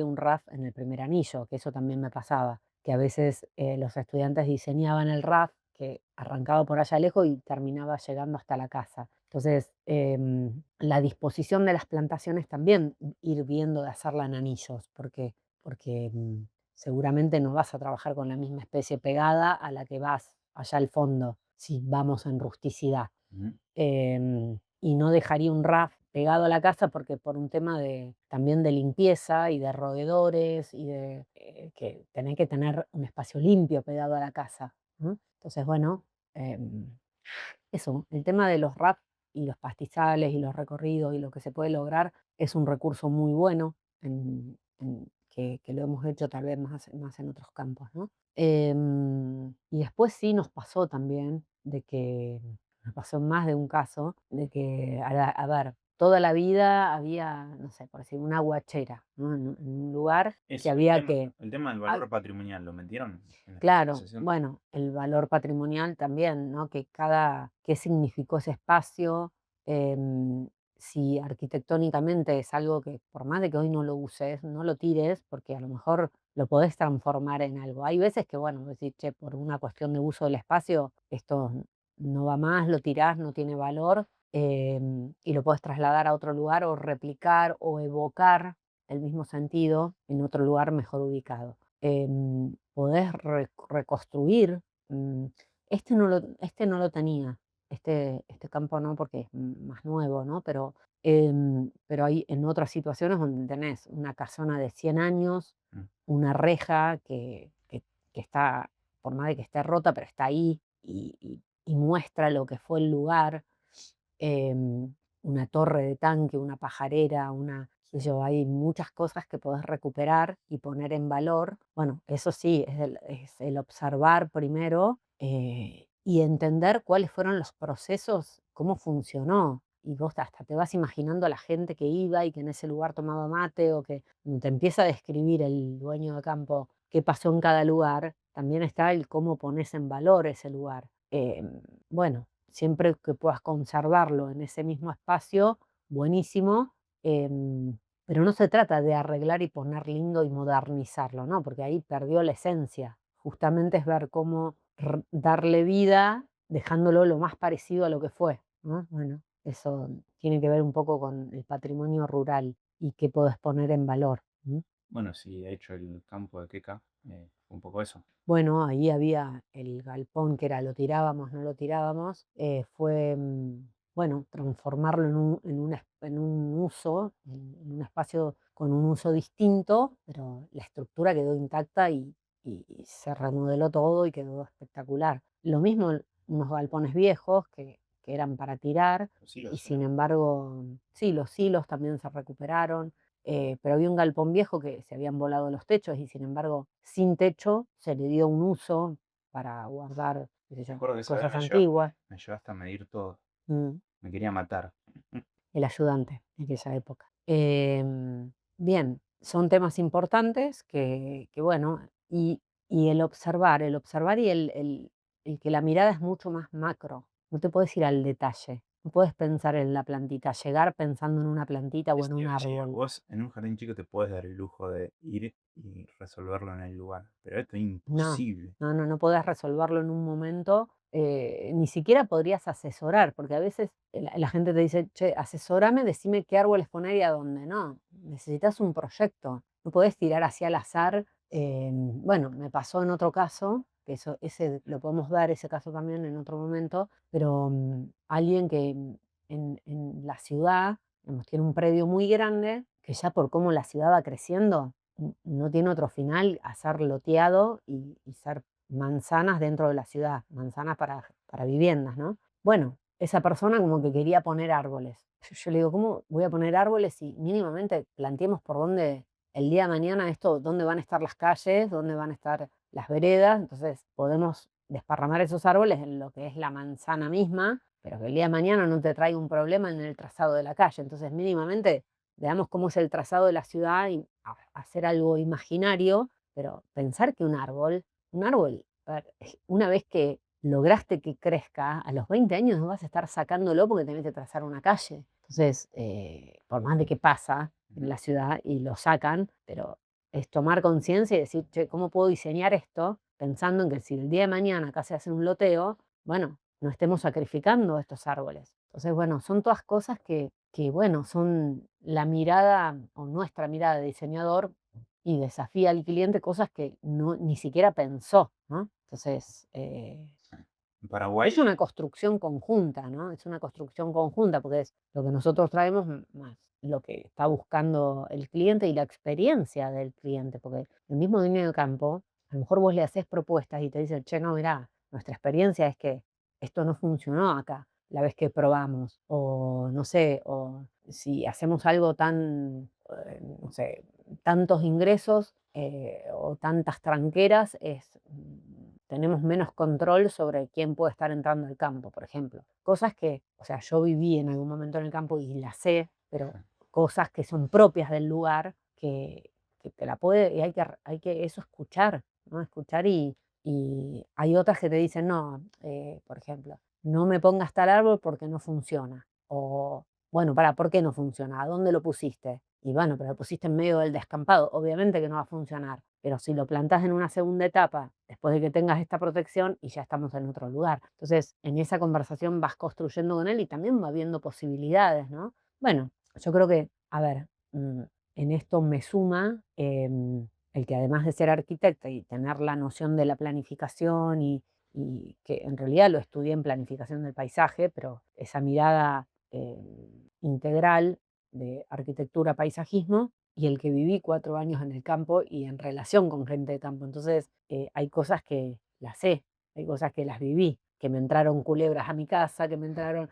un RAF en el primer anillo, que eso también me pasaba, que a veces los estudiantes diseñaban el RAF que arrancaba por allá lejos y terminaba llegando hasta la casa. Entonces, la disposición de las plantaciones también ir viendo de hacerla en anillos, porque seguramente no vas a trabajar con la misma especie pegada a la que vas allá al fondo, si vamos en rusticidad. Ujú. Y no dejaría un RAF pegado a la casa porque por un tema también de limpieza y de roedores y de que tenés que tener un espacio limpio pegado a la casa, ¿no? Entonces, bueno, eso, el tema de los RAF y los pastizales y los recorridos y lo que se puede lograr es un recurso muy bueno que lo hemos hecho tal vez más en otros campos, ¿no? Y después sí nos pasó también de que nos pasó en más de un caso de que, a ver, toda la vida había, no sé, por decir, una guachera, ¿no? En un lugar que Eso, había que. el tema del ah, valor patrimonial, ¿lo metieron en la Claro, especialización? bueno, el valor patrimonial también, ¿no? Qué significó ese espacio, em, si arquitectónicamente es algo que por más de que hoy no lo uses, no lo tires, porque a lo mejor lo podés transformar en algo. Hay veces que, bueno, decir, che, por una cuestión de uso del espacio, esto no va más, lo tirás, no tiene valor, y lo podés trasladar a otro lugar o replicar o evocar el mismo sentido en otro lugar mejor ubicado. Podés reconstruir. mm, este no lo tenía, este campo no, porque es más nuevo, ¿no? Pero hay en otras situaciones donde tenés una casona de 100 años, Mm. una reja que está, por más de que esté rota, pero está ahí y muestra lo que fue el lugar. Una torre de tanque, una pajarera, qué sé yo, hay muchas cosas que podés recuperar y poner en valor. Bueno, eso sí, es el observar primero y entender cuáles fueron los procesos, cómo funcionó. Y vos hasta te vas imaginando a la gente que iba y que en ese lugar tomaba mate o que te empieza a describir el dueño de campo qué pasó en cada lugar. También está el cómo pones en valor ese lugar. Bueno, siempre que puedas conservarlo en ese mismo espacio, buenísimo, pero no se trata de arreglar y poner lindo y modernizarlo, ¿no? Porque ahí perdió la esencia. Justamente es ver cómo darle vida dejándolo lo más parecido a lo que fue, ¿no? Bueno, eso tiene que ver un poco con el patrimonio rural y qué podés poner en valor. ¿M? Bueno, sí, de hecho el campo de Queca fue un poco eso. Bueno, ahí había el galpón que era lo tirábamos, no lo tirábamos, fue, bueno, transformarlo en un uso, en un espacio con un uso distinto, pero la estructura quedó intacta y se remodeló todo y quedó espectacular. Lo mismo unos galpones viejos que eran para tirar Los hilos y eran. sin embargo, sí, los hilos también se recuperaron. Pero había un galpón viejo que se habían volado los techos y sin embargo, sin techo, se le dio un uso para guardar, qué sé Me yo, acuerdo que esa vez cosas antiguas. me llevaste a medir todo. Mm, Me quería matar. el ayudante en aquella época. Bien, son temas importantes que bueno, y el observar y el que la mirada es mucho más macro. No te puedes ir al detalle. No puedes pensar en la plantita, llegar pensando en una plantita o Eso en te un iba a decir, árbol. vos en un jardín chico te puedes dar el lujo de ir y resolverlo en el lugar, pero esto es No, imposible. no podés resolverlo en un momento. ni siquiera podrías asesorar, porque a veces la gente te dice, che, asesorame, decime qué árboles poner y a dónde. No, necesitas un proyecto, no podés tirar así al azar. Bueno, me pasó en otro caso, que eso, ese lo podemos dar, ese caso también en otro momento, pero alguien que en la ciudad, digamos, tiene un predio muy grande, que ya por cómo la ciudad va creciendo, no tiene otro final a ser loteado y ser manzanas dentro de la ciudad, manzanas para viviendas, ¿no? Bueno, esa persona como que quería poner árboles. Yo le digo, ¿cómo voy a poner árboles si mínimamente planteemos por dónde el día de mañana esto, dónde van a estar las calles, dónde van a estar las veredas? Entonces podemos desparramar esos árboles en lo que es la manzana misma, pero que el día de mañana no te traiga un problema en el trazado de la calle. Entonces mínimamente veamos cómo es el trazado de la ciudad y hacer algo imaginario, pero pensar que un árbol, a ver, una vez que lograste que crezca, a los 20 años no vas a estar sacándolo porque tenés que trazar una calle. Entonces, por más de que pasa en la ciudad y lo sacan, pero es tomar conciencia y decir, che, ¿cómo puedo diseñar esto? Pensando en que si el día de mañana acá se hace un loteo, bueno, no estemos sacrificando estos árboles. Entonces, bueno, son todas cosas que bueno, son la mirada o nuestra mirada de diseñador y desafía al cliente cosas que no, ni siquiera pensó, ¿no? Entonces, En es Paraguay, una construcción conjunta, ¿no? Es una construcción conjunta porque es lo que nosotros traemos más lo que está buscando el cliente y la experiencia del cliente, porque el mismo dueño de campo, a lo mejor vos le haces propuestas y te dicen, che, no, mirá, nuestra experiencia es que esto no funcionó acá la vez que probamos, o no sé, o si hacemos algo tan, no sé, tantos ingresos o tantas tranqueras, tenemos menos control sobre quién puede estar entrando al campo, por ejemplo. Cosas que, o sea, yo viví en algún momento en el campo y las sé, pero cosas que son propias del lugar que te la puede, y hay que eso escuchar, ¿no? Escuchar y hay otras que te dicen, no, por ejemplo, no me pongas tal árbol porque no funciona. O, bueno, para, ¿por qué no funciona? ¿A dónde lo pusiste? Y bueno, pero lo pusiste en medio del descampado. Obviamente que no va a funcionar, pero si lo plantás en una segunda etapa, después de que tengas esta protección, y ya estamos en otro lugar. Entonces, en esa conversación vas construyendo con él y también va viendo posibilidades, ¿no? Bueno, yo creo que, a ver, en esto me suma el que además de ser arquitecta y tener la noción de la planificación y que en realidad lo estudié en planificación del paisaje, pero esa mirada integral de arquitectura, paisajismo, y el que viví 4 años en el campo y en relación con gente de campo. Entonces, hay cosas que las sé, hay cosas que las viví, que me entraron culebras a mi casa, que me entraron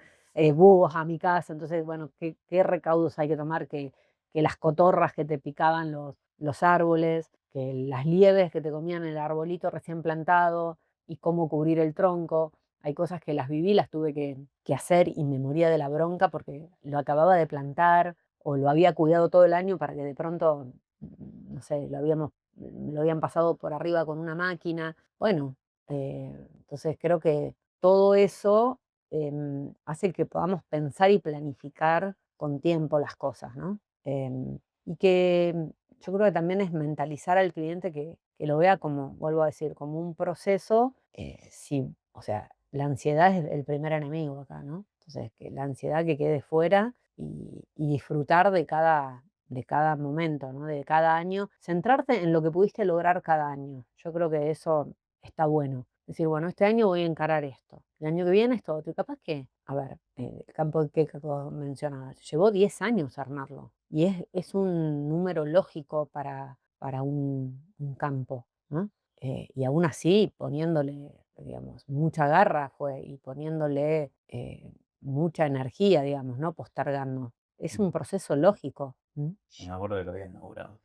búhos a mi casa. Entonces, bueno, ¿qué recaudos hay que tomar? Que las cotorras que te picaban los árboles, que las lieves que te comían el arbolito recién plantado y cómo cubrir el tronco. Hay cosas que las viví, las tuve que hacer y me moría de la bronca porque lo acababa de plantar o lo había cuidado todo el año para que de pronto, no sé, lo habían pasado por arriba con una máquina. Bueno, entonces creo que todo eso hace que podamos pensar y planificar con tiempo las cosas, ¿no? Y que yo creo que también es mentalizar al cliente que lo vea como, vuelvo a decir, como un proceso, sí, o sea, la ansiedad es el primer enemigo acá, ¿no? Entonces, que la ansiedad que quede fuera y disfrutar de cada momento, ¿no? De cada año, centrarte en lo que pudiste lograr cada año. Yo creo que eso está bueno. Decir, bueno, este año voy a encarar esto, el año que viene esto otro. Y capaz que, a ver, el campo que mencionabas, llevó 10 años armarlo. Y es un número lógico para un campo, ¿no? Y aún así, poniéndole, digamos, mucha garra fue y poniéndole mucha energía, digamos, ¿no? Postergando. Es un proceso lógico. ¿Mm? me acuerdo que lo había inaugurado.